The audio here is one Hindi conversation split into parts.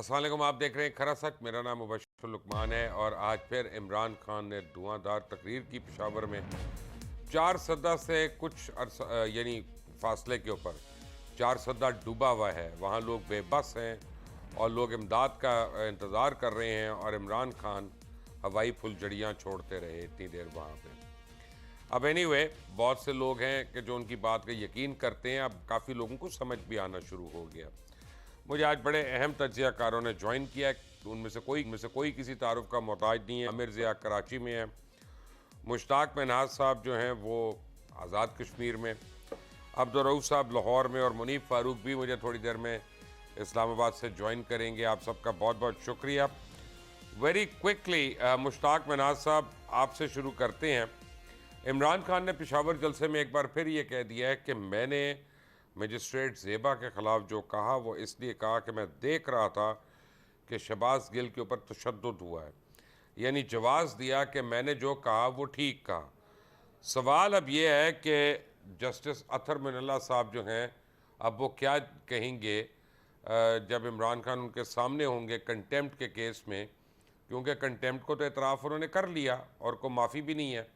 अस्सलाम वालेकुम। आप देख रहे हैं खरा सच। मेरा नाम मुबशर लुकमान है और आज फिर इमरान खान ने धुआंधार तकरीर की पेशावर में। 4 सदा से कुछ यानी फासले के ऊपर 4 सदा डूबा हुआ है। वहाँ लोग बेबस हैं और लोग इमदाद का इंतज़ार कर रहे हैं और इमरान खान हवाई फुलझड़ियाँ छोड़ते रहे इतनी देर वहाँ पे। अब एनीवे बहुत से लोग हैं कि जो उनकी बात का यकीन करते हैं। अब काफ़ी लोगों को समझ भी आना शुरू हो गया। मुझे आज बड़े अहम तज्ज़ियाकारों ने ज्वाइन किया है। उनमें से कोई किसी तारुफ का मोहताज नहीं है। आमिर ज़िया कराची में है, मुश्ताक मिन्हाज साहब जो हैं वो आज़ाद कश्मीर में, अब्दुर्रऊफ़ साहब लाहौर में और मुनीब फ़ारूक भी मुझे थोड़ी देर में इस्लामाबाद से ज्वाइन करेंगे। आप सबका बहुत बहुत शुक्रिया। वेरी क्विकली मुश्ताक मिन्हाज साहब आपसे शुरू करते हैं। इमरान खान ने पेशावर जलसे में एक बार फिर ये कह दिया है कि मैंने मजिस्ट्रेट ज़ेबा के ख़िलाफ़ जो कहा वो इसलिए कहा कि मैं देख रहा था कि शहबाज गिल के ऊपर तशद्दुद हुआ है, यानी जवाज़ दिया कि मैंने जो कहा वो ठीक कहा। सवाल अब ये है कि जस्टिस अतर मिनल्ला साहब जो हैं अब वो क्या कहेंगे जब इमरान खान उनके सामने होंगे कंटेम्प्ट के केस में, क्योंकि कंटेम्प्ट को तो एतराफ़ उन्होंने कर लिया और कोई माफ़ी भी नहीं है।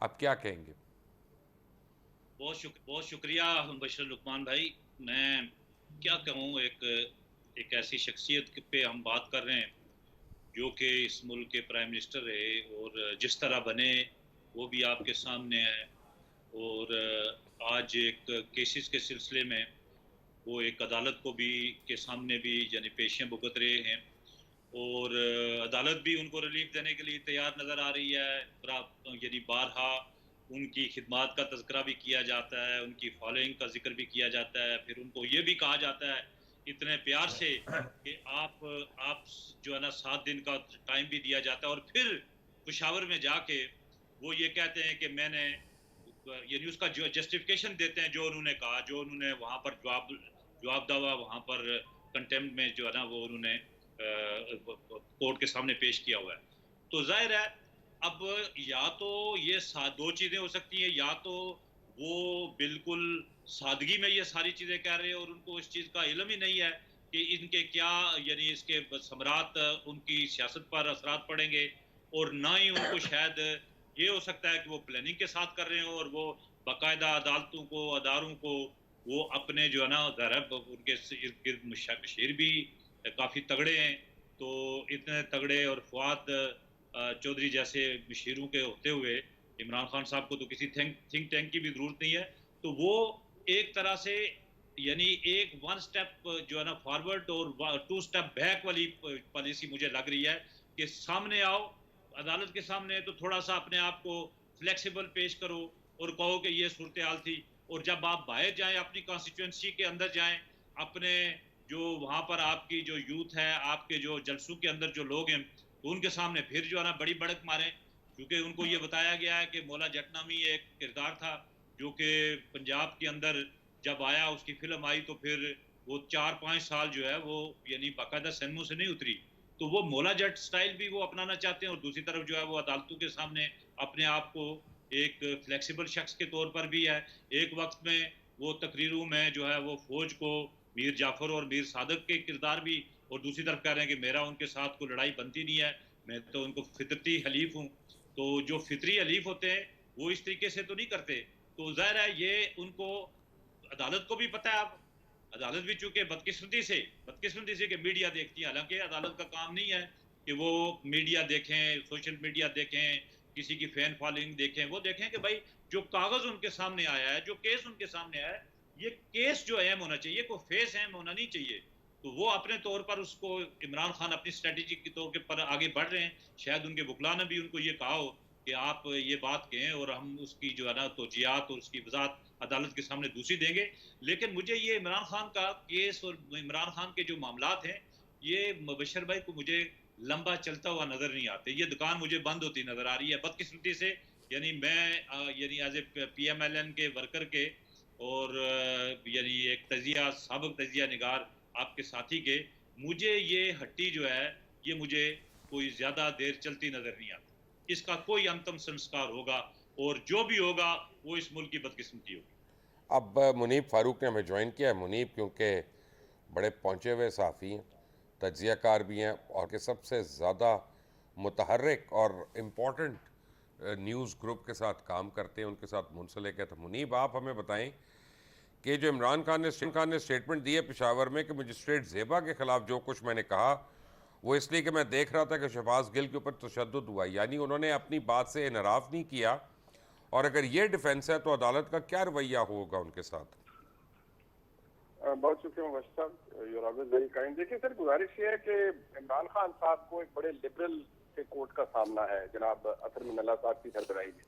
अब क्या कहेंगे? बहुत शुक्रिया बशर लुकमान भाई। मैं क्या कहूँ, एक ऐसी शख्सियत पे हम बात कर रहे हैं जो कि इस मुल्क के प्राइम मिनिस्टर रहे और जिस तरह बने वो भी आपके सामने है। और आज एक केसेस के सिलसिले में वो एक अदालत को भी के सामने भी यानी पेशियां भुगत रहे हैं और अदालत भी उनको रिलीफ देने के लिए तैयार नज़र आ रही है। यानी बारहा उनकी खिदमात का तज़किरा भी किया जाता है, उनकी फॉलोइंग का जिक्र भी किया जाता है, फिर उनको ये भी कहा जाता है इतने प्यार से कि आप जो है ना 7 दिन का टाइम भी दिया जाता है और फिर पेशावर में जाके वो ये कहते हैं कि मैंने यानी उसका जो जस्टिफिकेशन देते हैं, जो उन्होंने कहा, जो उन्होंने वहाँ पर जवाब दावा वहाँ पर कंटेम्प्ट में जो है ना वो उन्होंने कोर्ट के सामने पेश किया हुआ है। तो जाहिर है अब या तो ये दो चीजें हो सकती हैं, या तो वो बिल्कुल सादगी में ये सारी चीजें कह रहे हैं और उनको इस चीज का इल्म ही नहीं है कि इनके क्या यानी इसके समरात उनकी सियासत पर असरात पड़ेंगे, और ना ही उनको शायद ये हो सकता है कि वो प्लानिंग के साथ कर रहे हो और वो बाकायदा अदालतों को अदारों को वो अपने जो है ना ज़रब उनके इर्द गिर्द मुशाहिर भी काफ़ी तगड़े हैं। तो इतने तगड़े और फवाद चौधरी जैसे मशीरों के होते हुए इमरान खान साहब को तो किसी थिंक टैंक की भी जरूरत नहीं है। तो वो एक तरह से यानी एक 1 स्टेप जो है ना फॉरवर्ड और 2 स्टेप बैक वाली पॉलिसी मुझे लग रही है कि सामने आओ, अदालत के सामने तो थोड़ा सा अपने आप को फ्लेक्सिबल पेश करो और कहो कि ये सूरत हाल थी, और जब आप बाहर जाएं अपनी कॉन्स्टिट्यूंसी के अंदर जाएं, अपने जो वहां पर आपकी जो यूथ है, आपके जो जलसों के अंदर जो लोग हैं, तो उनके सामने फिर जो है ना बड़ी बड़क मारें। क्योंकि उनको ये बताया गया है कि मौला जटनामी एक किरदार था जो कि पंजाब के अंदर जब आया, उसकी फिल्म आई, तो फिर वो 4-5 साल जो है वो यानी बाकायदा सिनेमा से नहीं उतरी। तो वो मौला जट स्टाइल भी वो अपनाना चाहते हैं और दूसरी तरफ जो है वो अदालतों के सामने अपने आप को एक फ्लेक्सिबल शख्स के तौर पर भी है। एक वक्त में वो तकरीरों में जो है वो फौज को मीर जाफर और मीर सादक के किरदार भी, और दूसरी तरफ कह रहे हैं कि मेरा उनके साथ कोई लड़ाई बनती नहीं है, मैं तो उनको फितरती हलीफ हूँ। तो जो फितरी हलीफ होते हैं वो इस तरीके से तो नहीं करते। तो जाहिर है ये उनको अदालत को भी पता है। अब अदालत भी चूंकि बदकिस्मती से कि मीडिया देखती है, हालांकि अदालत का काम नहीं है कि वो मीडिया देखें, सोशल मीडिया देखें, किसी की फैन फॉलोइंग देखें। वो देखें कि भाई जो कागज उनके सामने आया है, जो केस उनके सामने आया है, ये केस जो अहम होना चाहिए, कोई फेस अहम होना नहीं चाहिए। तो वो अपने तौर पर उसको इमरान खान अपनी स्ट्रेटेजी के तौर पर आगे बढ़ रहे हैं। शायद उनके वकला ने भी उनको ये कहा हो कि आप ये बात कहें और हम उसकी जो है ना तोजियात और उसकी वजाहत अदालत के सामने दूसरी देंगे। लेकिन मुझे ये इमरान खान का केस और इमरान खान के जो मामलात हैं, ये मुबशर भाई को मुझे लंबा चलता हुआ नजर नहीं आते। ये दुकान मुझे बंद होती नजर आ रही है बदकिस्मती से। यानी मैं यानी एज ए PMLN के वर्कर के और यानी एक तजिया सबक तजिया निगार आपके साथी के, मुझे ये हट्टी जो है ये मुझे कोई ज्यादा देर चलती नजर नहीं आती। इसका कोई अंतिम संस्कार होगा और जो भी होगा वो इस मुल्क की बदकिस्मती होगी। अब मुनीब फ़ारूक ने हमें ज्वाइन किया है। मुनीब क्योंकि बड़े पहुँचे हुए सहाफ़ी हैं, तज्ज़ियाकार भी हैं और के सबसे ज़्यादा मुतहर्रिक और इम्पोर्टेंट न्यूज़ ग्रुप के साथ काम करते हैं, उनके साथ मुंसलिक है। तो मुनीब, आप हमें बताएं कि जो इमरान खान ने स्टेटमेंट दी है पेशावर में कि मजिस्ट्रेट ज़ेबा के ख़िलाफ़ जो कुछ मैंने कहा वो इसलिए कि मैं देख रहा था कि शहबाज गिल के ऊपर तशद्दुद हुआ, यानी उन्होंने अपनी बात से इनराफ नहीं किया। और अगर ये डिफेंस है तो अदालत का क्या रवैया होगा उनके साथ? बहुत शुक्रिया मुबशर साहब, you are always very kind. देखिए सर, गुजारिश ये है कि इमरान खान साहब को एक बड़े लिबरल से कोर्ट का सामना है जनाब अतर मिनल्ला साहब की सरबराही में।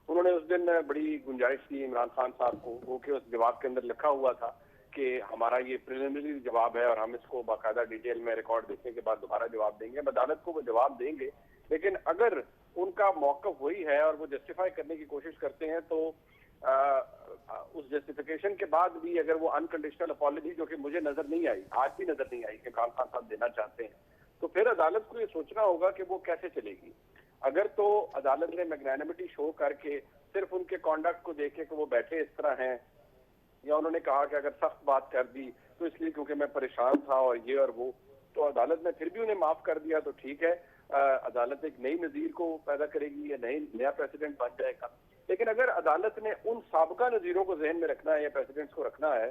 उन्होंने उस दिन बड़ी गुंजाइश की इमरान खान साहब को, वो कि उस जवाब के अंदर लिखा हुआ था कि हमारा ये प्रिलिमिनरी जवाब है और हम इसको बाकायदा डिटेल में रिकॉर्ड देखने के बाद दोबारा जवाब देंगे। हम अदालत को वो जवाब देंगे, लेकिन अगर उनका मौक़िफ़ वही है और वो जस्टिफाई करने की कोशिश करते हैं तो उस जस्टिफिकेशन के बाद भी अगर वो अनकंडीशनल अपॉलजी, जो कि मुझे नजर नहीं आई, आज भी नजर नहीं आई कि इमरान खान साहब देना चाहते हैं, तो फिर अदालत को ये सोचना होगा कि वो कैसे चलेगी। अगर तो अदालत ने मैग्नानिमिटी शो करके सिर्फ उनके कॉन्डक्ट को देखे कि वो बैठे इस तरह हैं, या उन्होंने कहा कि अगर सख्त बात कर दी तो इसलिए क्योंकि मैं परेशान था और ये और वो, तो अदालत ने फिर भी उन्हें माफ कर दिया तो ठीक है, अदालत एक नई नजीर को पैदा करेगी या नया प्रेसिडेंट बन जाएगा। लेकिन अगर अदालत ने उन साबका नजीरों को जहन में रखना है या प्रेसिडेंट्स को रखना है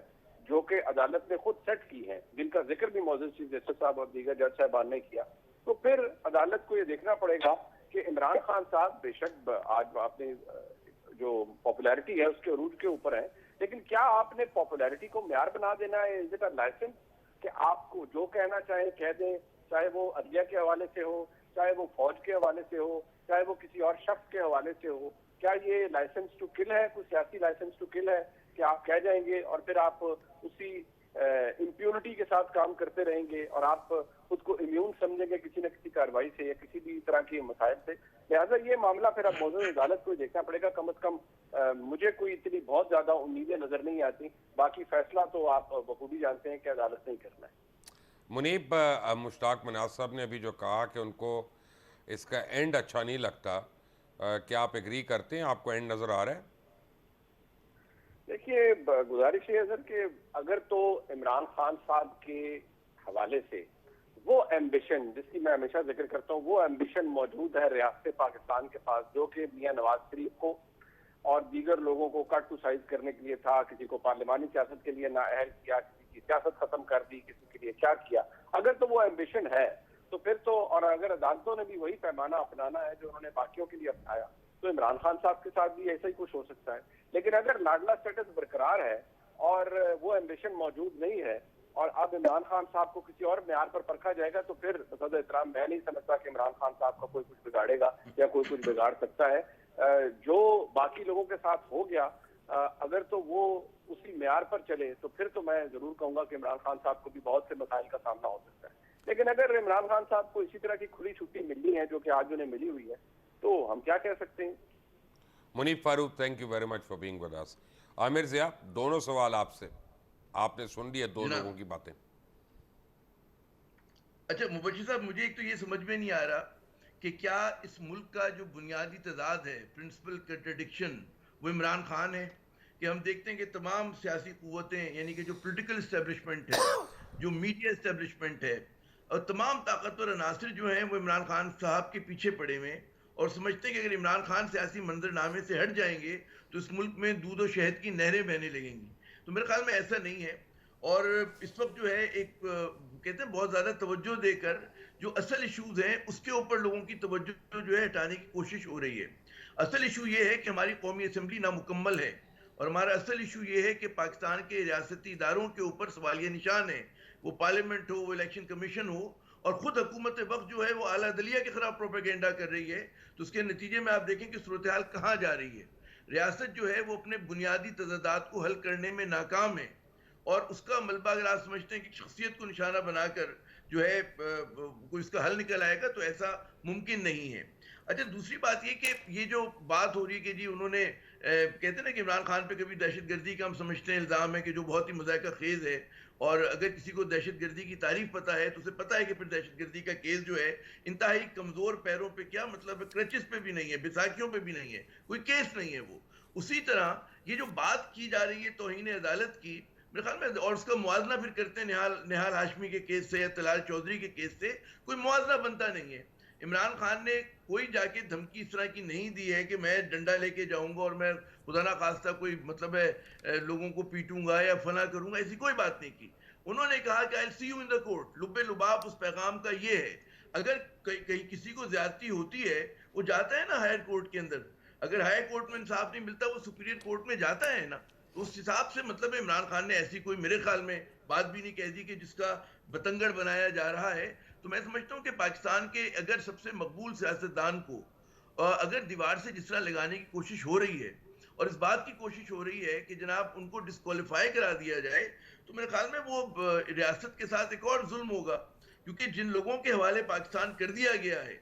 जो कि अदालत ने खुद सेट की है, जिनका जिक्र भी मौजूद चीफ जस्टिस साहब और दीगर जज साहबान ने किया, तो फिर अदालत को ये देखना पड़ेगा कि इमरान खान साहब बेशक आज आपने जो पॉपुलैरिटी है उसके अरूज के ऊपर है, लेकिन क्या आपने पॉपुलैरिटी को म्यार बना देना है? इज इट अ लाइसेंस कि आपको जो कहना चाहे कह दें, चाहे वो अदलिया के हवाले से हो, चाहे वो फौज के हवाले से हो, चाहे वो किसी और शख्स के हवाले से हो? क्या ये लाइसेंस टू किल है, कुछ सियासी लाइसेंस टू किल है कि आप कह जाएंगे और फिर आप उसी इम्प्यूनिटी के साथ काम करते रहेंगे और आप खुद को इम्यून समझेंगे किसी न किसी कार्रवाई से या किसी भी तरह की मसाइल से? लिहाजा ये मामला फिर अब मौजूद अदालत को देखना पड़ेगा। कम अज कम मुझे कोई इतनी बहुत ज्यादा उम्मीदें नजर नहीं आती, बाकी फैसला तो आप बखूबी जानते हैं कि अदालत ने ही करना है। मुनीब, मुश्ताक मनाज साहब ने अभी जो कहा कि उनको इसका एंड अच्छा नहीं लगता, क्या आप एग्री करते हैं? आपको एंड नजर आ रहा है? देखिए, गुजारिश ये है सर कि अगर तो इमरान खान साहब के हवाले से वो एम्बिशन जिसकी मैं हमेशा जिक्र करता हूँ, वो एम्बिशन मौजूद है रियासत पाकिस्तान के पास, जो कि मियां नवाज शरीफ को और दीगर लोगों को कट टू साइज करने के लिए था, किसी को पार्लिमानी सियासत के लिए नाअहल किया, किसी की सियासत खत्म कर दी, किसी के लिए क्या किया, अगर तो वो एम्बिशन है तो फिर तो, और अगर अदालतों ने भी वही पैमाना अपनाना है जो उन्होंने बाकियों के लिए अपनाया, तो इमरान खान साहब के साथ भी ऐसा ही कुछ हो सकता है। लेकिन अगर लाडला स्टेटस बरकरार है और वो एम्बिशन मौजूद नहीं है और अब इमरान खान साहब को किसी और म्यार पर परखा जाएगा, तो फिर बसद एहतराम मैं नहीं समझता कि इमरान खान साहब का कोई कुछ बिगाड़ेगा या कोई कुछ बिगाड़ सकता है। जो बाकी लोगों के साथ हो गया, अगर तो वो उसी म्यार पर चले तो फिर तो मैं जरूर कहूंगा कि इमरान खान साहब को भी बहुत से मसाइल का सामना हो सकता है। लेकिन अगर इमरान खान साहब को इसी तरह की खुली छुट्टी मिलनी है जो कि आज उन्हें मिली हुई है, तो हम क्या कह सकते हैं। Muneeb Farooq, thank you very much for being with us. Aamir Zia, दोनों सवाल आपसे, आपने सुन लिए दो लोगों की बातें। अच्छा मुबशिर साहब, मुझे एक तो ये समझ में नहीं आ रहा कि क्या इस मुल्क का जो बुनियादी तजाद है, प्रिंसिपल कंट्रडिक्शन, वो इमरान खान है? कि हम देखते हैं कि तमाम सियासी कुव्वतें, यानी कि जो पॉलिटिकल इस्टेब्लिशमेंट है, जो मीडिया इस्टेब्लिशमेंट है और तमाम ताकतवर अनासर जो हैं वो इमरान खान साहब के पीछे पड़े हुए हैं और समझते हैं कि अगर इमरान खान सियासी मंजरनामे से हट जाएंगे तो इस मुल्क में दूध और शहद की नहरें बहने लगेंगी। तो मेरे ख्याल में ऐसा नहीं है। और इस वक्त जो है एक कहते हैं बहुत ज़्यादा तवज्जो देकर जो असल इशूज़ हैं उसके ऊपर लोगों की तवज्जो जो है हटाने की कोशिश हो रही है। असल इशू ये है कि हमारी कौमी असम्बली नामुकम्मल है और हमारा असल इशू ये है कि पाकिस्तान के रियासती इदारों के ऊपर सवालिया निशान है, वो पार्लियामेंट हो, वो इलेक्शन कमीशन हो, और ख़ुद हुकूमत वक्त जो है वो आला अदलिया के खिलाफ प्रोपेगेंडा कर रही है। तो उसके नतीजे में आप देखें कि सूरत हाल कहाँ जा रही है। रियासत जो है वो अपने बुनियादी तज़ादात को हल करने में नाकाम है और उसका मलबा अगर आप समझते हैं कि शख्सियत को निशाना बनाकर जो है कोई इसका हल निकल आएगा, तो ऐसा मुमकिन नहीं है। अच्छा, दूसरी बात ये कि ये जो बात हो रही है कि जी उन्होंने कहते हैं ना कि इमरान खान पे कभी दहशतगर्दी का हम समझते हैं इल्ज़ाम है कि जो बहुत ही मज़ाक़ा खेज़ है, और अगर किसी को दहशतगर्दी की तारीफ पता है तो उसे पता है कि फिर दहशतगर्दी का केस जो है इंतहाई कमज़ोर पैरों पे, क्या मतलब है, क्रचेस पे भी नहीं है, बैसाखियों पे भी नहीं है, कोई केस नहीं है वो। उसी तरह ये जो बात की जा रही है तौहीन अदालत की, मेरे ख्याल में, और उसका मुआवजा फिर करते हैं निहाल हाशमी के केस से या तलाल चौधरी के केस से, कोई मुआवजा बनता नहीं है। इमरान खान ने कोई जाके धमकी इस तरह की नहीं दी है कि मैं डंडा लेके जाऊंगा और मैं खुदा ना खास्ता कोई मतलब है लोगों को पीटूंगा या फना करूंगा, ऐसी कोई बात नहीं की। उन्होंने कहा कि आई सी यू इन द कोर्ट। लुब्बे लुबाब उस पैगाम का ये है, अगर कहीं किसी को ज्यादती होती है वो जाता है ना हायर कोर्ट के अंदर, अगर हायर कोर्ट में इंसाफ नहीं मिलता वो सुपीरियर कोर्ट में जाता है ना। तो उस हिसाब से मतलब इमरान खान ने ऐसी कोई मेरे ख्याल में बात भी नहीं कह दी कि जिसका बतंगड़ बनाया जा रहा है। तो मैं समझता हूँ कि पाकिस्तान के अगर सबसे मकबूल सियासतदान को अगर दीवार से जिस तरह लगाने की कोशिश हो रही है और इस बात की कोशिश हो रही है कि जनाब उनको डिस्क्वालीफाई करा दिया जाए, तो मेरे ख्याल में वो रियासत के साथ एक और जुल्म होगा। क्योंकि जिन लोगों के हवाले पाकिस्तान कर दिया गया है,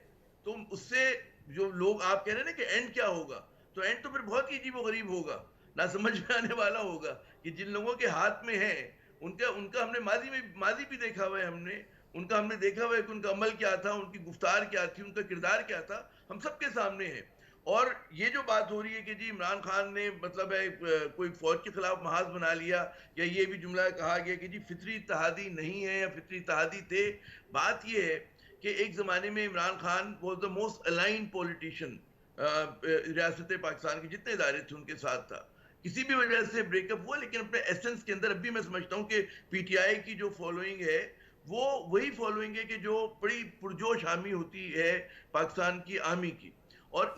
तो उससे जो लोग आप कह रहे हैं ना कि एंड क्या होगा, तो एंड तो फिर बहुत ही अजीब गरीब होगा, ना समझ में आने वाला होगा कि जिन लोगों के हाथ में है उनका हमने माजी भी देखा हुआ है, हमने देखा हुआ है कि उनका अमल क्या था, उनकी गुफ्तार क्या थी, उनका किरदार क्या था, हम सबके सामने है। और ये जो बात हो रही है कि जी इमरान खान ने मतलब है कोई फौज के खिलाफ महाज बना लिया, या ये भी जुमला कहा गया कि जी फितरी इत्तेहादी नहीं है या फितरी इत्तेहादी थे। बात ये है कि एक ज़माने में Imran Khan was the most aligned politician, रियासत पाकिस्तान के जितने इदारे थे उनके साथ था। किसी भी वजह से ब्रेकअप हुआ, लेकिन अपने एसेंस के अंदर अभी मैं समझता हूँ कि पीटीआई की जो फॉलोइंग है वो वही फॉलोइंग है कि जो बड़ी पुरजोश हामी होती है पाकिस्तान की आर्मी की। और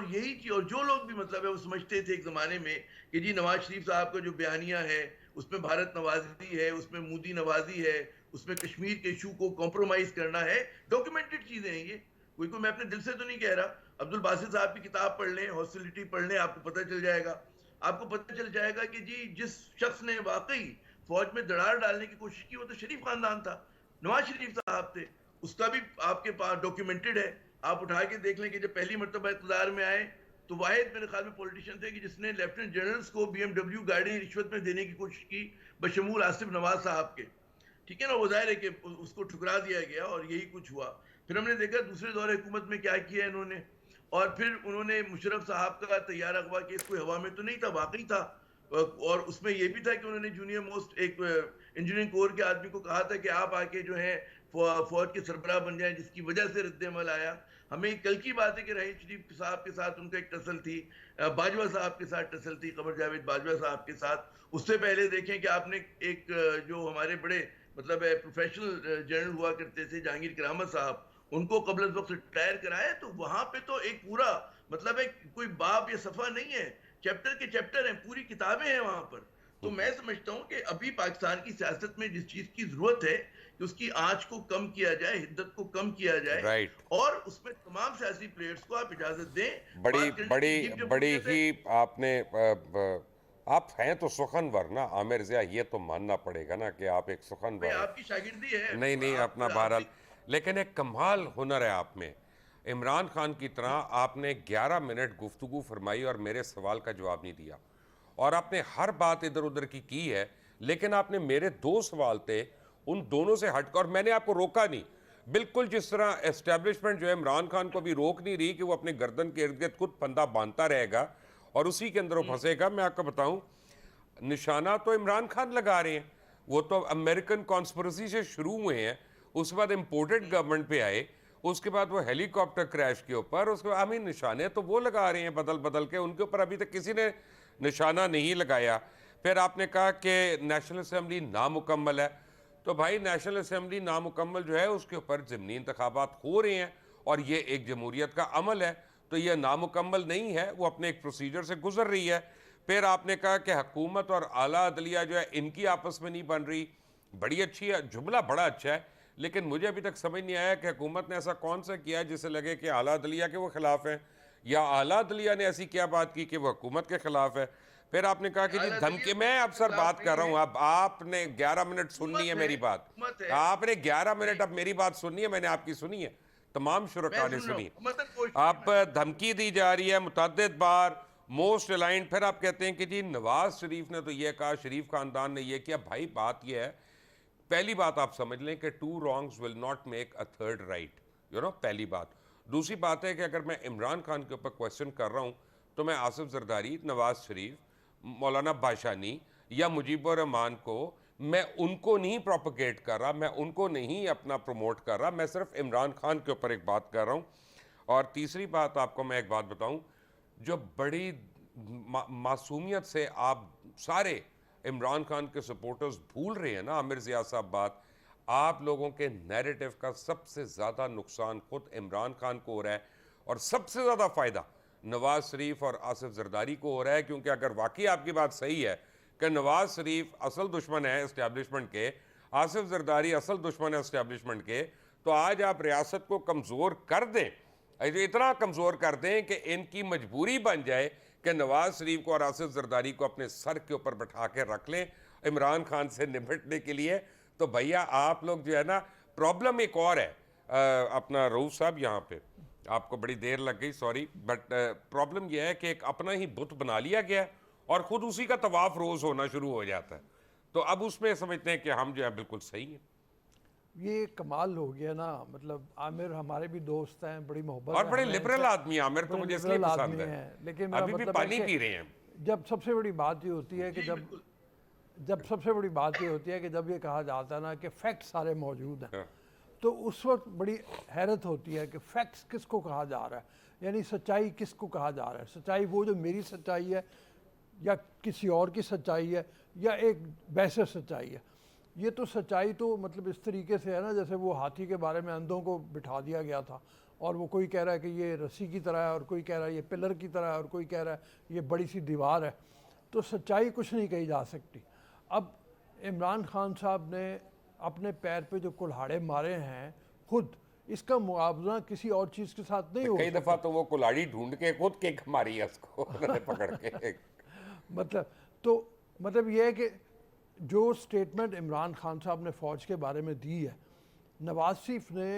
यही चीज, और जो लोग भी मतलब है वो समझते थे एक ज़माने में कि जी नवाज शरीफ साहब का जो बयानिया है उसमें भारत नवाजी है, उसमें मोदी नवाजी है, उसमें कश्मीर के इशू को कॉम्प्रोमाइज करना है, डॉक्यूमेंटेड चीज़ें हैं ये, कोई मैं अपने दिल से तो नहीं कह रहा। अब्दुल बासित साहब की किताब पढ़ लें, हॉस्टिलिटी पढ़ लें, आपको पता चल जाएगा कि जी जिस शख्स ने वाकई फौज में दरार डालने की कोशिश की वो तो शरीफ खानदान था, नवाज शरीफ साहब थे। उसका भी आपके पास डॉक्यूमेंटेड है, आप उठा के देख लें कि जब पहली मरतबा इक़्तिदार में आए तो वाहिद मेरे ख्याल में पॉलिटिशियन थे कि जिसने लेफ्टिनेंट जनरल्स को BMW गाड़ी रिश्वत में देने की कोशिश की, बशमूल आसिफ नवाज साहब के। ठीक है ना, वो जाहिर है कि उसको ठुकरा दिया गया और यही कुछ हुआ। फिर हमने देखा दूसरे दौर हुकूमत में क्या किया इन्होंने, और फिर उन्होंने मुशर्रफ साहब का तैयार अगवा केस कोई हवा में तो नहीं था, वाकई था। और उसमें यह भी था कि उन्होंने जूनियर मोस्ट एक इंजीनियरिंग कोर के आदमी को कहा था कि आप आके जो है फौज के सरबराह बन जाएं, जिसकी वजह से रद्द-ए-अमल आया। हमें कल की बात है कि रहीम शरीफ साहब के साथ उनका एक टसल थी, बाजवा साहब के साथ टसल थी, कमर जावेद बाजवा साहब के साथ। उससे पहले देखें कि आपने एक जो हमारे बड़े मतलब प्रोफेशनल जनरल हुआ करते थे जहांगीर करामत साहब, उनको कबल वक्त रिटायर कराया। तो वहां पे तो एक पूरा मतलब है कोई बाब या सफा नहीं है, चैप्टर के चैप्टर हैं, पूरी किताबें हैं वहां पर। तो मैं समझता हूं कि अभी पाकिस्तान की सियासत में जिस चीज की जरूरत है कि उसकी आंच को कम किया जाए, हिद्दत को कम किया जाए, राइट, और उसमें तमाम सियासी प्लेयर्स को आप इजाजत दें। बड़ी ही आपने आप हैं तो सुखनवर ना आमिर ज़िया, ये तो मानना पड़ेगा ना कि आप एक सुखनवर हैं। आपकी शागिर्दी है नहीं अपना बहरहाल, लेकिन एक कमाल हुनर है आप में। इमरान खान की तरह आपने 11 मिनट गुफ्तगू फरमाई और मेरे सवाल का जवाब नहीं दिया, और आपने हर बात इधर उधर की है, लेकिन आपने मेरे 2 सवाल थे उन दोनों से हटकर, और मैंने आपको रोका नहीं। बिल्कुल जिस तरह एस्टेब्लिशमेंट जो है इमरान खान को भी रोक नहीं रही कि वो अपने गर्दन के इर्द गिर्द खुद फंदा बांधता रहेगा और उसी के अंदर वो फंसेगा। मैं आपको बताऊं, निशाना तो इमरान खान लगा रहे हैं, वो तो अमेरिकन कॉन्स्पिरेसी से शुरू हुए हैं, उसके बाद इम्पोर्टेड गवर्नमेंट पे आए, उसके बाद वो हेलीकॉप्टर क्रैश के ऊपर, उसके बाद हमें निशाने तो वो लगा रहे हैं बदल बदल के, उनके ऊपर अभी तक किसी ने निशाना नहीं लगाया। फिर आपने कहा कि नेशनल असम्बली नामुकम्मल है, तो भाई नेशनल असम्बली नामुकम्मल जो है उसके ऊपर ज़िमनी इंतखाबात हो रहे हैं और ये एक जमहूरियत का अमल है, तो ये नामुकम्मल नहीं है, वो अपने एक प्रोसीजर से गुजर रही है। फिर आपने कहा कि हुकूमत और आला अदलिया जो है इनकी आपस में नहीं बन रही, बड़ी अच्छी है, जुमला बड़ा अच्छा है, लेकिन मुझे अभी तक समझ नहीं आया कि हुकूमत ने ऐसा कौन सा किया है जिससे लगे कि आला अदलिया के वो खिलाफ हैं, या आला अदलिया ने ऐसी क्या बात की कि वो हुकूमत के खिलाफ है। फिर आपने कहा कि जी धमकी, मैं अब सर बात कर रहा हूं, अब आपने 11 मिनट सुननी है मेरी बात, आपने 11 मिनट अब मेरी बात सुननी है, मैंने आपकी सुनी है, तमाम शुरका ने सुनी। आप धमकी दी जा रही है मुतअद्दिद बार, मोस्ट अलाइंड। फिर आप कहते हैं कि जी नवाज शरीफ ने तो ये कहा, शरीफ खानदान ने ये किया। भाई बात ये है, पहली बात आप समझ लें कि 2 wrongs will not make a 3rd right, you know, पहली बात। दूसरी बात है कि अगर मैं इमरान खान के ऊपर क्वेश्चन कर रहा हूं तो मैं आसिफ जरदारी, नवाज शरीफ, मौलाना बाशानी या मुजीबुर रहमान को, मैं उनको नहीं प्रोपोगेट कर रहा, मैं उनको नहीं अपना प्रमोट कर रहा, मैं सिर्फ इमरान खान के ऊपर एक बात कर रहा हूँ। और तीसरी बात आपको मैं एक बात बताऊँ, जो बड़ी मासूमियत से आप सारे इमरान खान के सपोर्टर्स भूल रहे हैं ना आमिर ज़िया साहब बात, आप लोगों के नैरेटिव का सबसे ज़्यादा नुकसान खुद इमरान खान को हो रहा है और सबसे ज़्यादा फ़ायदा नवाज शरीफ और आसिफ जरदारी को हो रहा है। क्योंकि अगर वाकई आपकी बात सही है कि नवाज शरीफ असल दुश्मन है इस्टेब्लिशमेंट के, आसिफ जरदारी असल दुश्मन है इस्टेब्लिशमेंट के, तो आज आप रियासत को कमज़ोर कर दें, इतना कमज़ोर कर दें कि इनकी मजबूरी बन जाए कि नवाज शरीफ को और आसिफ जरदारी को अपने सर के ऊपर बैठा के रख लें इमरान खान से निपटने के लिए। तो भैया आप लोग जो है ना, प्रॉब्लम एक और है अपना रऊफ साहब, यहाँ पे आपको बड़ी देर लग गई, सॉरी, बट प्रॉब्लम यह है कि एक अपना ही बुत बना लिया गया और ख़ुद उसी का तवाफ रोज़ होना शुरू हो जाता है। तो अब उसमें समझते हैं कि हम जो है बिल्कुल सही हैं। ये कमाल हो गया ना, मतलब आमिर हमारे भी दोस्त हैं, बड़ी मोहब्बत और बड़े लिबरल आदमी आमिर, तो मुझे इसलिए पसंद है। लेकिन अभी भी पानी पी रहे हैं। जब सबसे बड़ी बात ये होती है कि जब सबसे बड़ी बात ये होती है कि जब ये कहा जाता है ना कि फैक्ट सारे मौजूद हैं, तो उस वक्त बड़ी हैरत होती है कि फैक्ट्स किसको कहा जा रहा है, यानी सच्चाई किसको कहा जा रहा है। सच्चाई वो जो मेरी सच्चाई है या किसी और की सच्चाई है या एक वैसे सच्चाई है। ये तो सच्चाई तो मतलब इस तरीके से है ना, जैसे वो हाथी के बारे में अंधों को बिठा दिया गया था और वो कोई कह रहा है कि ये रस्सी की तरह है और कोई कह रहा है ये पिलर की तरह है और कोई कह रहा है ये बड़ी सी दीवार है। तो सच्चाई कुछ नहीं कही जा सकती। अब इमरान खान साहब ने अपने पैर पे जो कुल्हाड़े मारे हैं खुद, इसका मुआवजा किसी और चीज़ के साथ नहीं हो कई दफ़ा तो वो कुल्हाड़ी ढूंढ के खुद किक मारी है उसको पकड़ के। मतलब ये है कि जो स्टेटमेंट इमरान खान साहब ने फ़ौज के बारे में दी है, नवाज शरीफ ने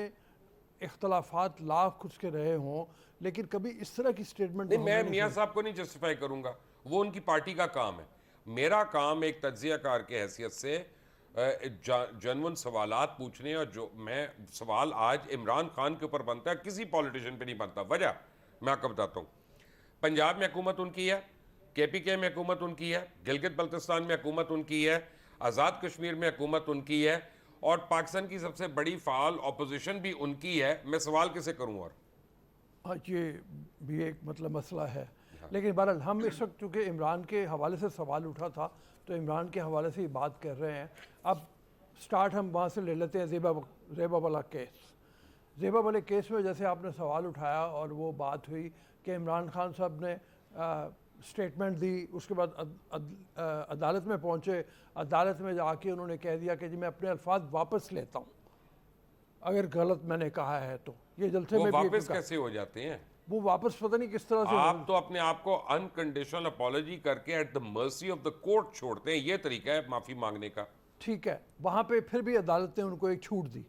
इख्तलाफात लाख उसके रहे हों लेकिन कभी इस तरह की स्टेटमेंट नहीं, मैं मियाँ साहब को नहीं जस्टिफाई करूंगा, वो उनकी पार्टी का काम है। मेरा काम एक तज्जियाकार के हैसियत से जनवन सवालात पूछने, और जो मैं सवाल आज इमरान खान के ऊपर बनता है, किसी पॉलिटिशियन पे नहीं बनता। वजह मैं आपको बताता हूँ। पंजाब में हुकूमत उनकी है, KPK में हुकूमत उनकी है, गिलगित बल्तिस्तान में हुकूमत उनकी है, आज़ाद कश्मीर में हुकूमत उनकी है, और पाकिस्तान की सबसे बड़ी फ़ाल अपोजिशन भी उनकी है। मैं सवाल किसे करूँ? और हाँ, ये भी एक मतलब मसला है। लेकिन बहरहाल हम इस वक्त चूँकि इमरान के हवाले से सवाल उठा था तो इमरान के हवाले से ही बात कर रहे हैं। अब स्टार्ट हम वहाँ से ले लेते हैं ज़ेबा वाला केस। ज़ेबा वाले केस में जैसे आपने सवाल उठाया और वो बात हुई कि इमरान खान साहब ने स्टेटमेंट दी, उसके बाद अदालत में पहुँचे, अदालत में जाके उन्होंने कह दिया कि जी मैं अपने अल्फाज वापस लेता हूँ अगर गलत मैंने कहा है तो। ये जलसे में वापस कैसे हो जाते हैं? वो वापस पता नहीं किस तरह से। आप तो अपने आप को अनकंडीशनल अपॉलॉजी करके at the mercy of the court छोड़ते हैं, ये तरीका है माफ़ी मांगने का। ठीक है, वहाँ पे फिर भी अदालत ने उनको एक छूट दी,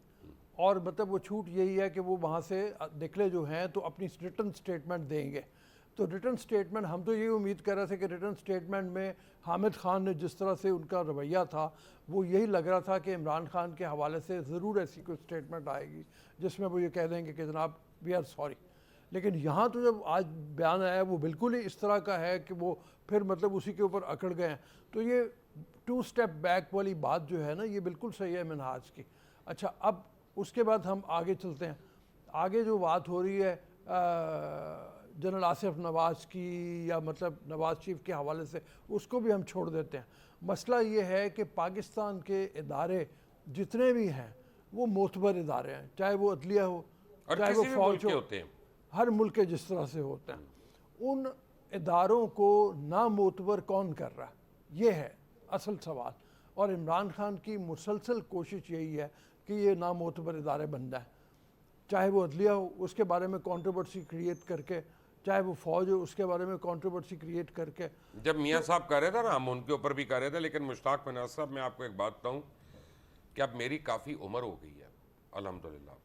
और मतलब वो छूट यही है कि वो वहाँ से निकले जो हैं तो अपनी रिटर्न स्टेटमेंट देंगे। तो रिटर्न स्टेटमेंट, हम तो ये उम्मीद कर रहे थे कि रिटर्न स्टेटमेंट में हामिद खान ने जिस तरह से उनका रवैया था वो यही लग रहा था कि इमरान खान के हवाले से ज़रूर ऐसी कोई स्टेटमेंट आएगी जिसमें वो ये कह देंगे कि जनाब वी आर सॉरी। लेकिन यहाँ तो जब आज बयान आया वो बिल्कुल ही इस तरह का है कि वो फिर मतलब उसी के ऊपर अकड़ गए हैं। तो ये 2 स्टेप बैक वाली बात जो है ना, ये बिल्कुल सही है मिनहाज की। अच्छा, अब उसके बाद हम आगे चलते हैं। आगे जो बात हो रही है जनरल आसिफ नवाज़ की या मतलब नवाज शरीफ के हवाले से, उसको भी हम छोड़ देते हैं। मसला ये है कि पाकिस्तान के इदारे जितने भी हैं वो मोतबर इदारे हैं, चाहे वो अदलिया हो, चाहे वो फौज हो, हर मुल्क के जिस तरह से होते हैं। उन इदारों को नामोतबर कौन कर रहा है, ये है असल सवाल। और इमरान खान की मुसलसल कोशिश यही है कि ये नामोतबर इदारे बन जाए, चाहे वो अदलिया हो उसके बारे में कंट्रोवर्सी क्रिएट करके, चाहे वो फौज हो उसके बारे में कंट्रोवर्सी क्रिएट करके। जब मियाँ साहब कर रहे थे ना, हम उनके ऊपर भी कर रहे थे। लेकिन मुश्ताक मिनाज साहब, मैं आपको एक बात बताऊँ कि अब मेरी काफ़ी उम्र हो गई है अल्हम्दुलिल्लाह,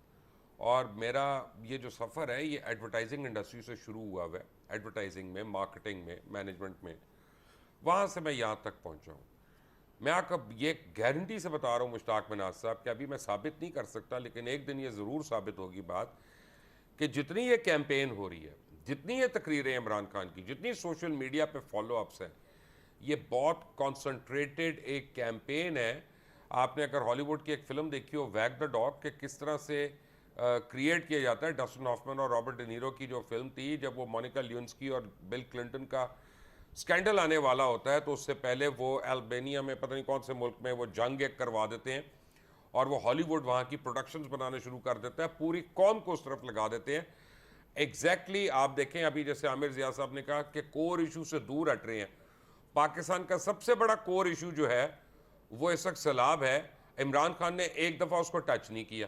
और मेरा ये जो सफ़र है ये एडवर्टाइजिंग इंडस्ट्री से शुरू हुआ हुआ है। एडवर्टाइजिंग में, मार्केटिंग में, मैनेजमेंट में, वहाँ से मैं यहाँ तक पहुँचा हूँ। मैं आपको ये गारंटी से बता रहा हूँ मुश्ताक मिनाज साहब कि अभी मैं साबित नहीं कर सकता, लेकिन एक दिन ये ज़रूर साबित होगी बात कि जितनी ये कैंपेन हो रही है, जितनी ये तकरीरें इमरान खान की, जितनी सोशल मीडिया पे फॉलो अप्स हैं, ये बहुत कॉन्सेंट्रेटेड एक कैंपेन है। आपने अगर हॉलीवुड की एक फिल्म देखी हो वैग द डॉग, के किस तरह से क्रिएट किया जाता है, डस्टिन हॉफमैन और रॉबर्ट डी नीरो की जो फिल्म थी, जब वो मोनिका ल्यूंस्की और बिल क्लिंटन का स्कैंडल आने वाला होता है तो उससे पहले वो अल्बानिया में, पता नहीं कौन से मुल्क में, वो जंग एक करवा देते हैं और वो हॉलीवुड वहाँ की प्रोडक्शंस बनाने शुरू कर देता है, पूरी कौम को उस तरफ लगा देते हैं। एग्जैक्टली आप देखें अभी जैसे आमिर ज़िया साहब ने कहा कि कोर इशू से दूर हट रहे हैं। पाकिस्तान का सबसे बड़ा कोर इशू जो है वो इस वक्त सैलाब है। इमरान खान ने एक दफ़ा उसको टच नहीं किया,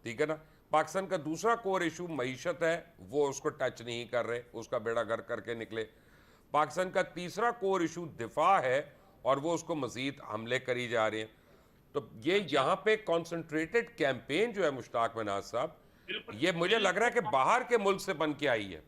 ठीक है ना। पाकिस्तान का दूसरा कोर इशू मईशत है, वो उसको टच नहीं कर रहे, उसका बेड़ा गर्क करके निकले। पाकिस्तान का तीसरा कोर इशू दिफा है और वो उसको मजीद हमले करी जा रहे हैं। तो ये यहाँ पे कॉन्सेंट्रेटेड कैंपेन जो है मुश्ताक मनाज साहब, ये मुझे लग रहा है कि बाहर के मुल्क से बन के आई है।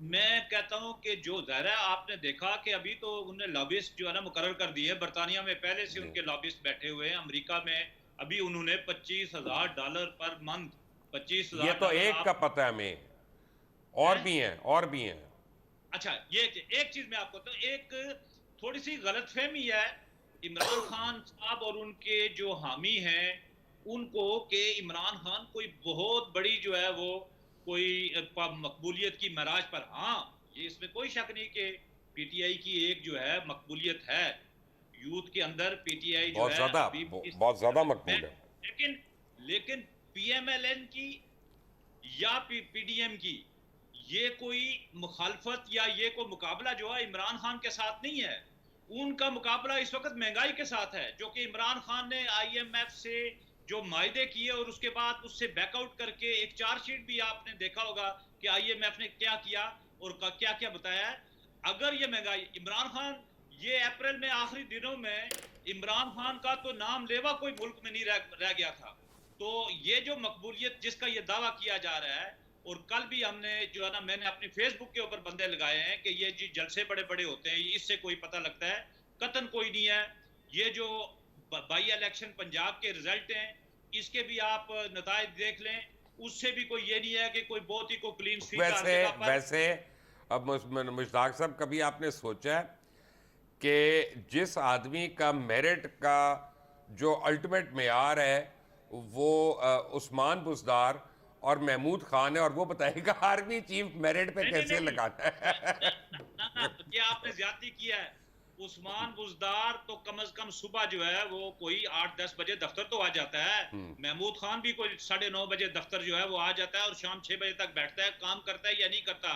मैं कहता हूं कि जो ज़ाहिर आपने देखा कि अभी तो उन्होंने लॉबिस्ट जो है ना मुकर्रर कर दिए। बरतानिया में पहले से उनके लॉबिस्ट बैठे हुए हैं। अमेरिका में अभी उन्होंने $25,000 पर मंथ, 25,000। ये तो एक का पता है हमें, और भी हैं, और भी हैं। अच्छा, ये एक चीज मैं आपको तो एक थोड़ी सी गलतफहमी है इमरान खान साहब और उनके जो हामी हैं उनको, कि इमरान खान कोई बहुत बड़ी जो है वो कोई मकबूलियत की मराज पर। हाँ, ये इसमें कोई शक नहीं कि पीटीआई की एक जो है मकबूलियत है यूथ के अंदर। पीटीआई जो है बहुत ज्यादा मकबूल है, लेकिन पीएमएलएन की या पीडीएम की ये कोई मुखालफत या ये कोई मुकाबला जो है इमरान खान के साथ नहीं है। उनका मुकाबला इस वक्त महंगाई के साथ है, जो कि इमरान खान ने आईएमएफ से जो मायदे किए और उसके बाद उससे बैकआउट करके एक चार्जशीट भी आपने देखा होगा कि आईएमएफ ने क्या किया और क्या क्या बताया है। अगर ये महंगाई, इमरान खान ये अप्रैल में आखिरी दिनों में इमरान खान का तो नाम लेवा कोई मुल्क में नहीं रह गया था। तो ये जो मकबूलियत जिसका ये दावा किया जा रहा है, और कल भी हमने जो है ना, मैंने अपने फेसबुक के ऊपर बंदे लगाए हैं कि ये जी जलसे बड़े बड़े होते हैं, इससे कोई पता लगता है, कतन कोई नहीं है। ये जो बाई इलेक्शन पंजाब के रिजल्ट हैं, इसके भी आप नताइज देख लें, उससे भी कोई ये नहीं है कि कोई बहुत ही को क्लीन स्वीप। वैसे अब मुश्ताक साहब, कभी आपने सोचा है कि जिस आदमी का मेरिट का जो अल्टीमेट मेयार है वो उस्मान बुज़दार और महमूद खान है, और वो बताएगा आर्मी चीफ मेरिट पे कैसे लगाना है? ये आपने ज्यादती किया है। उस्मान बुज़दार तो कम से कम सुबह जो है वो कोई 8-10 बजे दफ्तर तो आ जाता है। महमूद खान भी कोई 9:30 बजे दफ्तर जो है वो आ जाता है और शाम 6 बजे तक बैठता है। काम करता है या नहीं करता?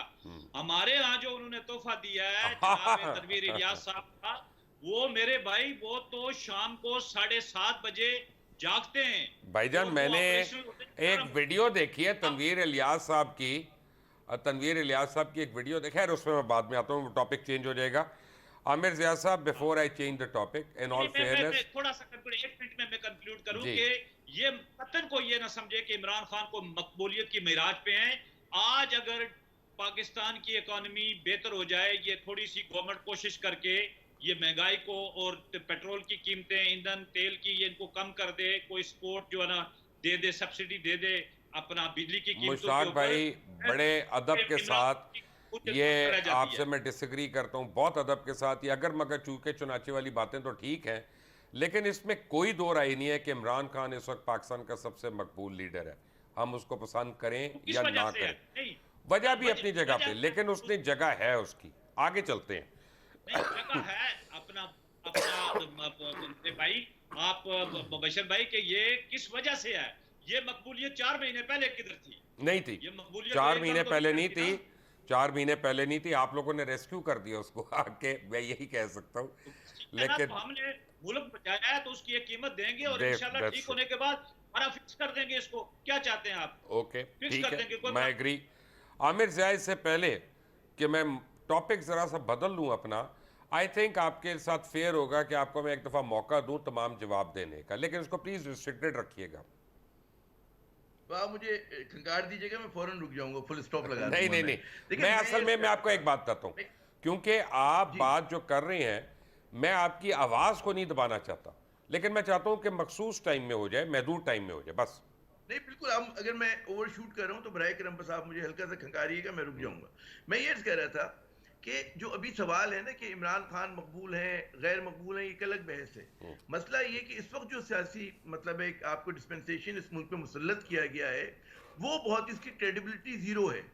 हमारे यहाँ जो उन्होंने तोहफा दिया है जनाब तनवीर इलियास साहब का, वो मेरे भाई वो तो शाम को 7:30 बजे जागते हैं। भाईजान, मैंने एक वीडियो देखी है तनवीर इलियास साहब की, एक वीडियो देखा है, उसमें मैं बाद में आता हूँ, टॉपिक चेंज हो जाएगा। आमिर ज़िया साहब, before I change the topic, in all fairness, थोड़ा सा 1 मिनट में मैं कंक्लूड करूं कि ये वतन को ये ना समझे कि इमरान खान को मकबूलियत की मिराज पे हैं। आज अगर पाकिस्तान की इकोनॉमी बेहतर हो जाए, ये थोड़ी सी गवर्नमेंट कोशिश करके ये महंगाई को और पेट्रोल की कीमतें, ईंधन तेल की, ये इनको कम कर दे, कोई सपोर्ट जो है ना दे दे, सब्सिडी दे दे अपना बिजली की कीमतों मुश्ताक भाई, बड़े अदब के साथ ये आपसे मैं डिसएग्री करता हूँ, बहुत अदब के साथ। ये अगर मगर चूके चुनाचे वाली बातें तो ठीक हैं, लेकिन इसमें कोई दो राय नहीं है कि इमरान खान इस वक्त पाकिस्तान का सबसे मकबूल लीडर है। हम उसको पसंद करें या ना करें, वजह भी अपनी जगह पे, लेकिन उसने जगह है उसकी। आगे चलते हैं। जगह है अपना भाई, आप बशर भाई के ये किस वजह से है? ये मकबूलियत 4 महीने पहले किधर थी? नहीं थी, ये मकबूलियत 4 महीने पहले नहीं थी, 4 महीने पहले नहीं थी। आप लोगों ने रेस्क्यू कर दिया उसको आके, मैं यही कह सकता हूँ। लेकिन हमने मुल्क बचाया है तो उसकी एक कीमत देंगे और इंशाल्लाह ठीक होने के बाद हमारा फिक्स कर देंगे इसको। क्या चाहते हैं आप? ओके, ठीक है, मैं एग्री। आमिर ज़िया, से पहले कि मैं टॉपिक ज़रा सा बदल लूँ अपना, आई थिंक आपके साथ फेयर होगा कि आपको मैं एक दफ़ा मौका दूँ तमाम जवाब देने का, लेकिन उसको प्लीज़ रिस्ट्रिक्टेड रखिएगा। तो आप मुझे खंगार दीजिएगा, मैं फौरन रुक जाऊंगा, फुल स्टॉप लगा नहीं नहीं नहीं, मैं असल में मैं आपको एक बात बताता हूँ, क्योंकि आप बात जो कर रहे हैं, मैं आपकी आवाज़ को नहीं दबाना चाहता, लेकिन मैं चाहता हूँ कि मखसूस टाइम में हो जाए, महदूद टाइम में हो जाए, बस। नहीं बिल्कुल, हम अगर मैं ओवर शूट कर रहा हूँ तो बराए करम बस आप मुझे हल्का सा खंगारिएगा, मैं रुक जाऊंगा। मैं ये कह रहा था कि जो अभी सवाल है ना कि इमरान खान मकबूल हैं गैर मकबूल हैं, एक अलग बहस है। मसला ये कि इस वक्त जो सियासी मतलब एक आपको डिस्पेंसेशन इस मुल्क पे मुसल्लत किया गया है वो बहुत, इसकी क्रेडिबिलिटी जीरो है।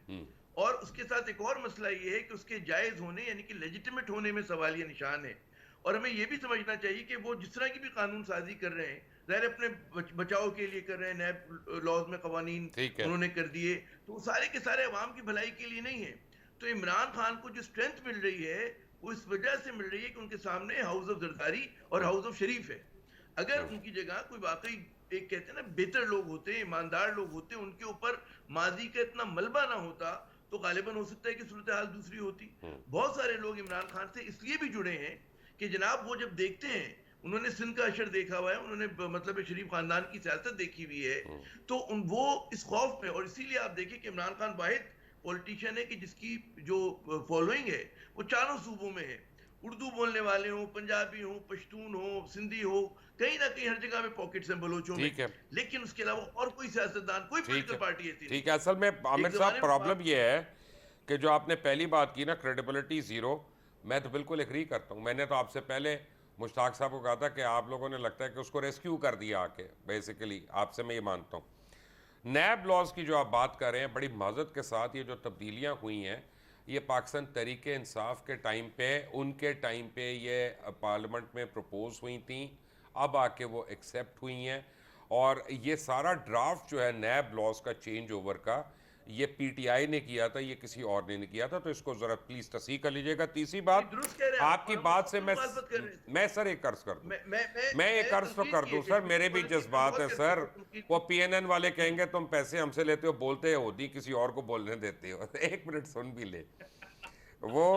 और उसके साथ एक और मसला ये है कि उसके जायज होने यानी कि लेजिटिमेट होने में सवालिया निशान है। और हमें ये भी समझना चाहिए कि वो जिस तरह की भी कानून साजी कर रहे हैं, ज़ाहिर अपने बचाव के लिए कर रहे हैं, नए लॉज में कवानीन उन्होंने कर दिए, तो सारे के सारे अवाम की भलाई के लिए नहीं है। तो इमरान खान को जो स्ट्रेंथ मिल रही है वो इस वजह से मिल रही है कि उनके सामने हाउस ऑफ जरदारी और हाउस ऑफ शरीफ है। अगर उनकी जगह कोई वाकई एक कहते हैं ना बेहतर लोग होते, ईमानदार लोग होते, उनके ऊपर माजी का इतना मलबा ना होता तो गालिबन हो सकता है कि सूरत हाल दूसरी होती। बहुत सारे लोग इमरान खान से इसलिए भी जुड़े हैं कि जनाब वो जब देखते हैं, उन्होंने सिंध का अशर देखा हुआ है, उन्होंने मतलब शरीफ खानदान की सियासत देखी हुई है, तो वो इस खौफ में, और इसीलिए आप देखिए कि इमरान खान वाहिद पॉलिटिशियन है कि जिसकी जो फॉलोइंग है वो चारों सूबों में है। उर्दू बोलने वाले हो, पंजाबी हो, पश्तून हो, सिंधी हो, कहीं ना कहीं हर जगह में पॉकेट्स हैं बलोचों में। लेकिन उसके अलावा और कोई सियासतदान, कोई पॉलिटिकल पार्टी ऐसी ठीक है। असल में आमिर साहब प्रॉब्लम ये है कि जो आपने पहली बात की ना, क्रेडिबिलिटी जीरो, मैं तो बिल्कुल एग्री करता हूँ। मैंने तो आपसे पहले मुश्ताक साहब को कहा था कि आप लोगों ने लगता है कि उसको रेस्क्यू कर दिया आके, बेसिकली आपसे मैं ये मानता हूँ। नैब लॉज की जो आप बात कर रहे हैं, बड़ी माजत के साथ ये जो तब्दीलियाँ हुई हैं, ये पाकिस्तान तहरीक इंसाफ के टाइम पे, उनके टाइम पे ये पार्लियामेंट में प्रपोज हुई थी, अब आके वो एक्सेप्ट हुई हैं। और ये सारा ड्राफ्ट जो है नैब लॉज का चेंज ओवर का, ये पीटीआई ने किया था, ये किसी और ने नहीं किया था, तो इसको जरा प्लीज तस्दीक कर लीजिएगा। तीसरी बात, आपकी बात से मैं सर एक कर्ज कर दूं, मैं एक कर्ज तो कर दूं सर, मेरे भी जज्बात है सर। वो पीएनएन वाले कहेंगे तुम पैसे हमसे लेते हो, बोलते होती किसी और को बोलने देते हो। एक मिनट सुन भी ले। वो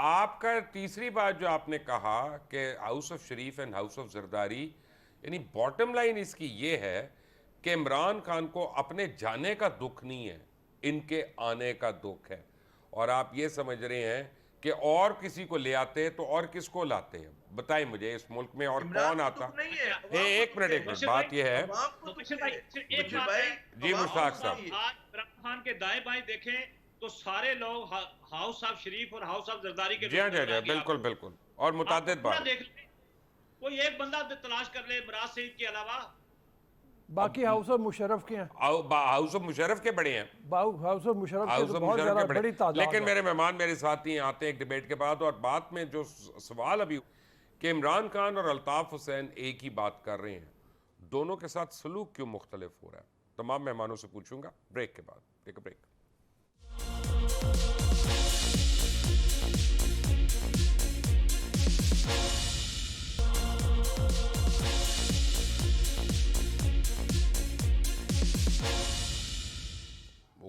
आपका तीसरी बात जो आपने कहा कि house of Sharif and house of Zardari, यानी बॉटम लाइन इसकी ये है कि इमरान खान को अपने जाने का दुख नहीं है, इनके आने का दुख है। और आप ये समझ रहे हैं कि और किसी को ले आते तो और किसको लाते हैं? बताएं मुझे, इस मुल्क में और कौन आता? एक मिनट, बात ये है जी मुश्ताक साहब, इमरान खान के दाएं बाएं देखें तो सारे लोग हाउस ऑफ शरीफ और हाउस ऑफ जरदारी के, जी हाँ बिल्कुल बिल्कुल, और मुतादिद बात देख ले, कोई एक बंदा तलाश कर ले मुराद सईद के अलावा, बाकी हाउस ऑफ मुशर्रफ के हैं, हाउस ऑफ मुशर्रफ के बड़े हैं, हाउस ऑफ मुशर्रफ के तो बहुत ज़्यादा बड़ी तादाद। लेकिन मेरे मेहमान मेरे साथ ही आते हैं एक डिबेट के बाद, और बात में जो सवाल अभी कि इमरान खान और अल्ताफ हुसैन एक ही बात कर रहे हैं, दोनों के साथ सलूक क्यों मुख्तलिफ हो रहा है, तमाम मेहमानों से पूछूंगा ब्रेक के बाद। Take a break.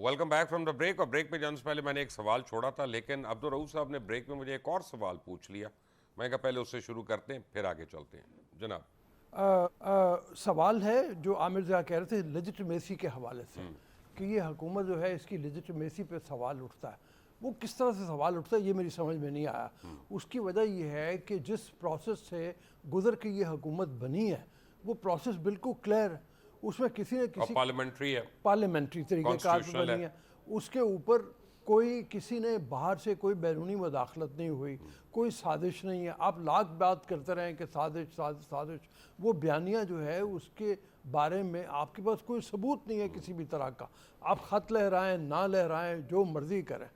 Welcome back from the break. और ब्रेक पे जाने से पहले मैंने एक सवाल छोड़ा था, लेकिन अब्दुल रऊफ साहब ने ब्रेक में मुझे एक और सवाल पूछ लिया। मैं कहा पहले उससे शुरू करते हैं फिर आगे चलते हैं। जनाब सवाल है जो आमिर ज़िया कह रहे थे लेजिटिमेसी के हवाले से कि ये हुकूमत जो है इसकी लेजिटिमेसी पे सवाल उठता है। वो किस तरह से सवाल उठता है ये मेरी समझ में नहीं आया। उसकी वजह ये है कि जिस प्रोसेस से गुजर के ये हुकूमत बनी है वो प्रोसेस बिल्कुल क्लियर है, उसमें किसी ने किसी पार्लियामेंट्री है, पार्लियामेंट्री तरीके कार बनी है, उसके ऊपर कोई किसी ने बाहर से कोई बैरूनी मुदाखलत नहीं हुई, कोई साजिश नहीं है। आप लाख बात करते रहें कि साजिश साजिश साजिश, वो बयानिया जो है उसके बारे में आपके पास कोई सबूत नहीं है किसी भी तरह का। आप ख़त लहराएं ना लहराएं जो मर्ज़ी करें,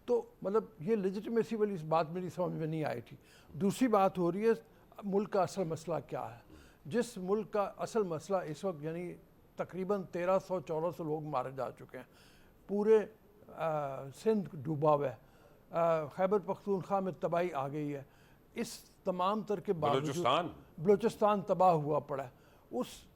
तो मतलब ये लेजिटिमेसी वाली इस बात मेरी समझ में नहीं आई थी। दूसरी बात हो रही है मुल्क का असल मसला क्या है। जिस मुल्क का असल मसला इस वक्त यानी तकरीबन 1300-1400 लोग मारे जा चुके हैं, पूरे सिंध डूबा हुआ है, खैबर पख्तूनख्वा में तबाही आ गई है, इस तमाम तर के बावजूद बलूचिस्तान तबाह हुआ पड़ा है।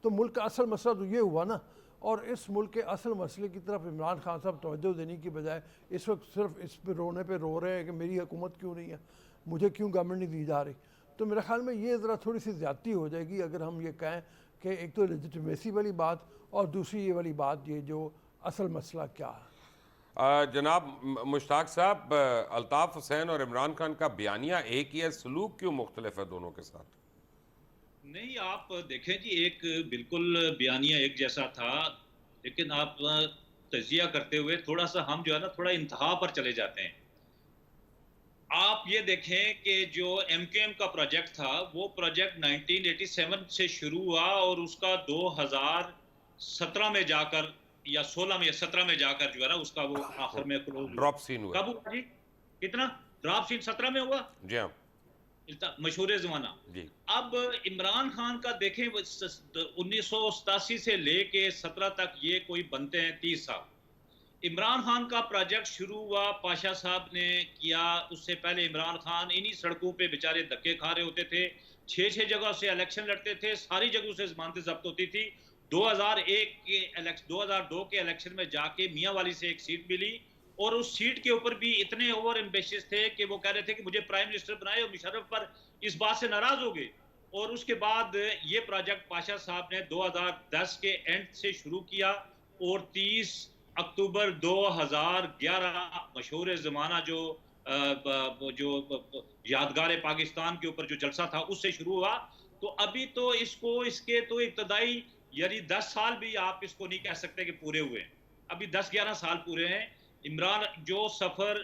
तो मुल्क का असल मसला तो ये हुआ ना, और इस मुल्क के असल मसले की तरफ इमरान खान साहब तवज्जो देने की बजाय इस वक्त सिर्फ इस पे रोने पे रो रहे हैं कि मेरी हुकूमत क्यों नहीं है, मुझे क्यों गवर्नमेंट नहीं दी जा रही। तो मेरे ख्याल में ये ज़रा थोड़ी सी ज़्यादती हो जाएगी अगर हम ये कहें कि एक तो लेजिटिमेसी वाली बात और दूसरी ये वाली बात ये जो असल मसला क्या है। जनाब मुश्ताक साहब, अल्ताफ़ हुसैन और इमरान खान का बयानिया एक ही है, सलूक क्यों मुख्तलिफ है दोनों के साथ? नहीं, आप देखें जी, एक बिल्कुल बयानिया एक जैसा था, लेकिन आप तजिया करते हुए थोड़ा सा हम जो है ना थोड़ा इंतहा पर चले जाते हैं। आप ये देखें कि जो एमकेएम का प्रोजेक्ट था वो प्रोजेक्ट 1987 से शुरू हुआ और उसका 2017 में जाकर या 16 में या 17 में जाकर जो है ना उसका वो आखिर में क्लोज हुआ। ड्रॉप सीन हुआ। कब हुआ जी? कितना ड्रॉप सीन 17 में हुआ, जी हाँ मशहूर जमाना। जी। अब इमरान खान का देखें 1987 से लेके 17 तक ये कोई बनते हैं 30 साल। इमरान खान का प्रोजेक्ट शुरू हुआ, पाशा साहब ने किया। उससे पहले इमरान खान इन्हीं सड़कों पे बेचारे धक्के खा रहे होते थे, 6 जगह से इलेक्शन लड़ते थे, सारी जगहों से जमानतें जब्त होती थी। 2002 के इलेक्शन में जाके मियाँ वाली से एक सीट मिली और उस सीट के ऊपर भी इतने ओवर एम्बिशियस थे कि वो कह रहे थे कि मुझे प्राइम मिनिस्टर बनाए, और मुशर्रफ पर इस बात से नाराज हो गए। और उसके बाद ये प्रोजेक्ट पाशा साहब ने 2010 के एंड से शुरू किया और 30 अक्टूबर 2011 मशहूर ज़माना जो यादगार पाकिस्तान के ऊपर जो जलसा था उससे शुरू हुआ। तो अभी तो इसके तो इब्तदाई यानी 10 साल भी आप इसको नहीं कह सकते कि पूरे हुए हैं, अभी 10-11 साल पूरे हैं। इमरान जो सफ़र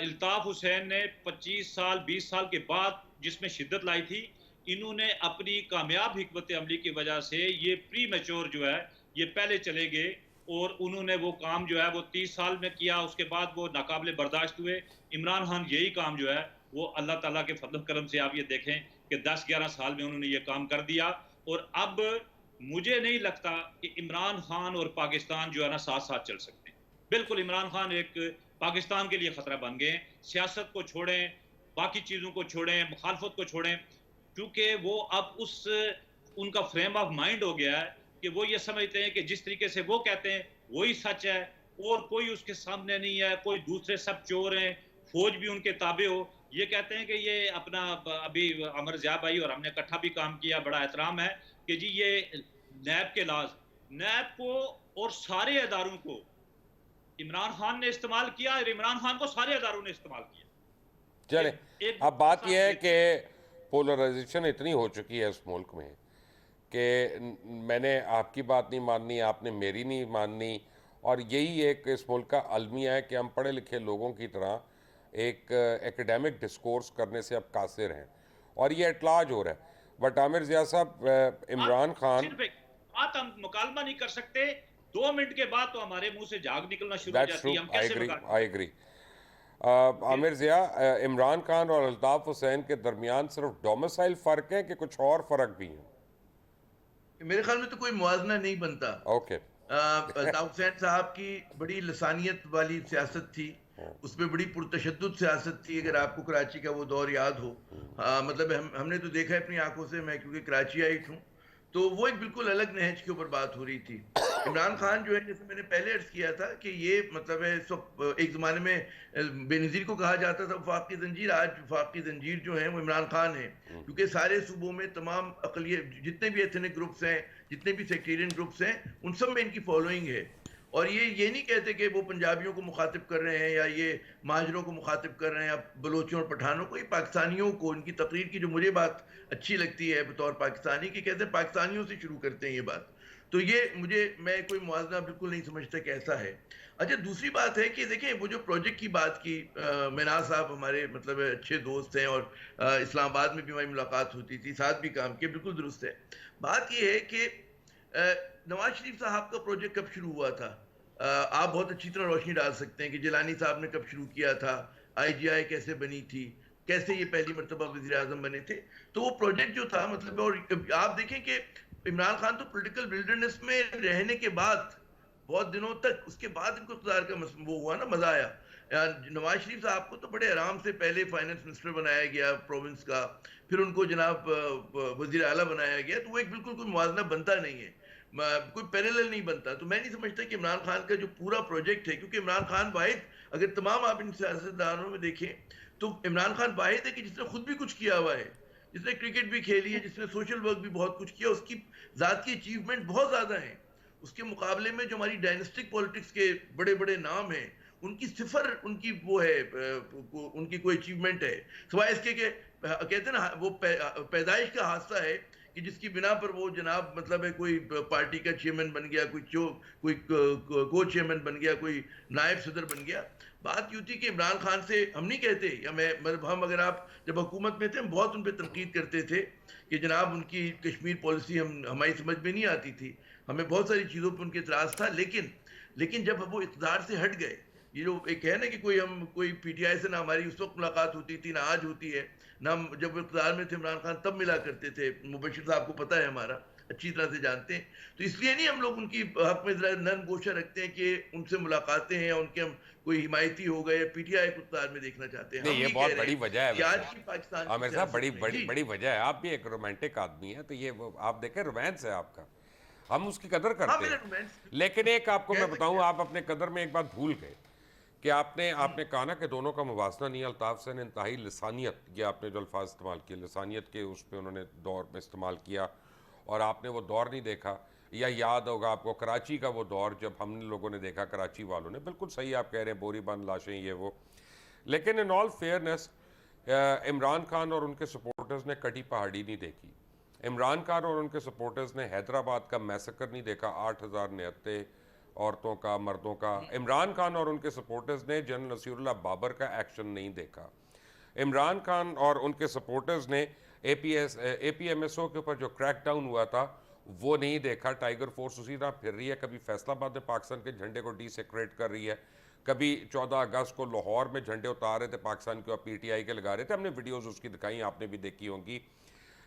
इल्ताफ़ हुसैन ने 25 साल 20 साल के बाद जिसमें शिद्दत लाई थी, इन्होंने अपनी कामयाब हिकमत अमली की वजह से ये प्री मैच्योर जो है ये पहले चले गए और उन्होंने वो काम जो है वो 30 साल में किया। उसके बाद वो नाकाबिले बर्दाश्त हुए। इमरान खान यही काम जो है वो अल्लाह ताला के फजल करम से आप ये देखें कि 10-11 साल में उन्होंने ये काम कर दिया। और अब मुझे नहीं लगता कि इमरान खान और पाकिस्तान जो है ना साथ साथ चल सकते हैं। बिल्कुल इमरान खान एक पाकिस्तान के लिए ख़तरा बन गए। सियासत को छोड़ें, बाकी चीज़ों को छोड़ें, मुखालफत को छोड़ें, क्योंकि वो अब उनका फ्रेम ऑफ माइंड हो गया है कि वो ये समझते हैं कि जिस तरीके से वो कहते हैं वही सच है और कोई उसके सामने नहीं है, कोई दूसरे सब चोर हैं, फौज भी उनके ताबे हो। ये कहते हैं कि ये अपना अभी अमर ज़िया भाई और हमने इकट्ठा भी काम किया, बड़ा एहतराम है कि जी ये नैब के लाज, नैब को और सारे अदारों को इमरान खान ने इस्तेमाल किया और इमरान खान को सारे अदारों ने इस्तेमाल किया। चले अब बात यह है कि पोलराइजेशन इतनी हो चुकी है इस मुल्क में कि मैंने आपकी बात नहीं माननी, आपने मेरी नहीं माननी, और यही एक इस मुल्क का अलमिया है कि हम पढ़े लिखे लोगों की तरह एक एकेडमिक डिस्कोर्स करने से अब कासिर हैं और ये एटलाज हो रहा है। बट आमिर ज़िया साहब, इमरान खान बात हम मुकालमा नहीं कर सकते, 2 मिनट के बाद तो हमारे मुंह से झाग निकलना शुरू हो जाती है। हम कैसे आई एग्री। आमिर ज़िया, इमरान खान और अल्ताफ़ हुसैन के दरमियान सिर्फ डोमिसाइल फ़र्क है कि कुछ और फ़र्क भी हैं? मेरे ख्याल में तो कोई मुआवजा नहीं बनता। ओके। अल्ताफ़ हुसैन साहब की बड़ी लसानियत वाली सियासत थी, उसमें बड़ी पुरतशद्दुद सियासत थी। अगर आपको कराची का वो दौर याद हो, मतलब हमने तो देखा है अपनी आंखों से, मैं क्योंकि कराचीआइट हूँ, तो वो एक बिल्कुल अलग नहज के ऊपर बात हो रही थी। इमरान खान जो है, जैसे मैंने पहले अर्ज किया था कि ये मतलब है एक ज़माने में बेनज़ीर को कहा जाता था वफाकी जंजीर, आज वफाकी जंजीर जो है वो इमरान खान है, क्योंकि सारे सूबों में तमाम अक़लियत जितने भी एथनिक ग्रुप्स हैं, जितने भी सेक्टेरियन ग्रुप्स हैं, उन सब में इनकी फॉलोइंग है। और ये नहीं कहते कि वो पंजाबियों को मुखातिब कर रहे हैं या ये महाजरों को मुखातिब कर रहे हैं या बलोचों और पठानों को, ये पाकिस्तानियों को। इनकी तकरीर की जो मुझे बात अच्छी लगती है बतौर पाकिस्तानी की, कहते हैं पाकिस्तानियों से शुरू करते हैं ये बात। तो ये मैं कोई मुआवजा बिल्कुल नहीं समझता कि ऐसा है। अच्छा, दूसरी बात है कि देखें वो जो प्रोजेक्ट की बात की, मिनाज साहब हमारे मतलब अच्छे दोस्त हैं और इस्लामाबाद में भी हमारी मुलाकात होती थी, साथ भी काम किया, बिल्कुल दुरुस्त है। बात ये है कि नवाज शरीफ साहब का प्रोजेक्ट कब शुरू हुआ था? आप बहुत अच्छी तरह रोशनी डाल सकते हैं कि जिलानी साहब ने कब शुरू किया था, IGI कैसे बनी थी, कैसे ये पहली मरतबा वज़ीर आज़म बने थे। तो वो प्रोजेक्ट जो था मतलब, और आप देखें कि इमरान खान तो पॉलिटिकल विल्डरनेस में रहने के बाद बहुत दिनों तक, उसके बाद इनको इक़्तिदार का वो हुआ ना, मज़ा आया। नवाज शरीफ साहब को तो बड़े आराम से पहले फाइनेंस मिनिस्टर बनाया गया प्रोविंस का, फिर उनको जनाब वज़ीर आला बनाया गया। तो वो एक बिल्कुल कोई मुआवजा बनता नहीं है, कोई पैरेलल नहीं बनता। तो मैं नहीं समझता कि इमरान खान का जो पूरा प्रोजेक्ट है, क्योंकि इमरान खान वाहिद, अगर तमाम आप इन सियासतदानों में देखें तो इमरान खान वाहिद है कि जिसने खुद भी कुछ किया हुआ है, जिसने क्रिकेट भी खेली है, जिसने सोशल वर्क भी बहुत कुछ किया, उसकी ज़ात की अचीवमेंट बहुत ज़्यादा है। उसके मुकाबले में जो हमारी डायनेस्टिक पॉलिटिक्स के बड़े बड़े नाम हैं, उनकी सिफर उनकी वो है, उनकी कोई अचीवमेंट है सिवाय इसके कि कहते हैं ना वो पैदाइश का हादसा है कि जिसकी बिना पर वो जनाब मतलब है कोई पार्टी का चेयरमैन बन गया, कोई को चेयरमैन बन गया, कोई नायब सदर बन गया। बात यूं थी कि इमरान खान से हम नहीं कहते, या मैं मतलब हम, अगर आप जब हुकूमत में थे हम बहुत उन पर तनकीद करते थे कि जनाब उनकी कश्मीर पॉलिसी हमारी समझ में नहीं आती थी, हमें बहुत सारी चीज़ों पर उनके इतराज़ था। लेकिन जब वो इक़्तिदार से हट गए, ये जो एक है ना कि कोई पीटीआई से ना हमारी उस वक्त मुलाकात होती थी ना आज होती है, ना हम जब वो इक़्तिदार में थे इमरान खान तब मिला करते थे, मुबशिर साहब को पता है, हमारा अच्छी तरह से जानते हैं। तो इसलिए नहीं हम लोग उनकी हक में जरा नरम गोशा रखते हैं कि उनसे मुलाकातें हैं या उनके हम कोई हिमायती हो गए या पीटीआई को इक़्तिदार में देखना चाहते हैं। नहीं, हम ये नहीं बहुत कह रहे बड़ी वजह है कि आज वैसे। की पाकिस्तान की आमिर साहब, सियासत में- जी। बड़ी वजह है। आप भी एक रोमांटिक आदमी हैं, तो ये आप देखें रोमांस है आपका, हम उसकी कदर हाँ, करते मेरा हैं। रोमांस लेकिन एक आपको कह मैं सकते बताऊं, हैं। आप अपने कदर में एक बात भूल गए कि आपने कहा ना कि दोनों का मुवाजना नहीं है। अल्ताफ से ने इंतहाई लिसानियत, ये आपने जो अल्फाज इस्तेमाल किए लिसानियत के, उस पर उन्होंने दौर में इस्तेमाल किया, और आपने वो दौर नहीं देखा। या याद होगा आपको कराची का वो दौर, जब हम लोगों ने देखा, कराची वालों ने, बिल्कुल सही आप कह रहे हैं, बोरी बंद लाशें ये वो। लेकिन in all fairness Imran Khan और उनके सपोर्टर्स ने कटी पहाड़ी नहीं देखी। इमरान खान और उनके सपोर्टर्स ने हैदराबाद का मैसेकर नहीं देखा, 8,000 निहत्ते औरतों का, मर्दों का। इमरान खान और उनके सपोर्टर्स ने जनरल नसीरुल्लाह बाबर का एक्शन नहीं देखा। इमरान खान और उनके सपोर्टर्स ने APMSO के ऊपर जो क्रैकडाउन हुआ था वो नहीं देखा। टाइगर फोर्स उसी तरह फिर रही है, कभी फैसलाबाद में पाकिस्तान के झंडे को डिसेक्रेट कर रही है, कभी 14 अगस्त को लाहौर में झंडे उतार रहे थे पाकिस्तान के और PTI के लगा रहे थे। हमने वीडियोस उसकी दिखाई, आपने भी देखी होंगी।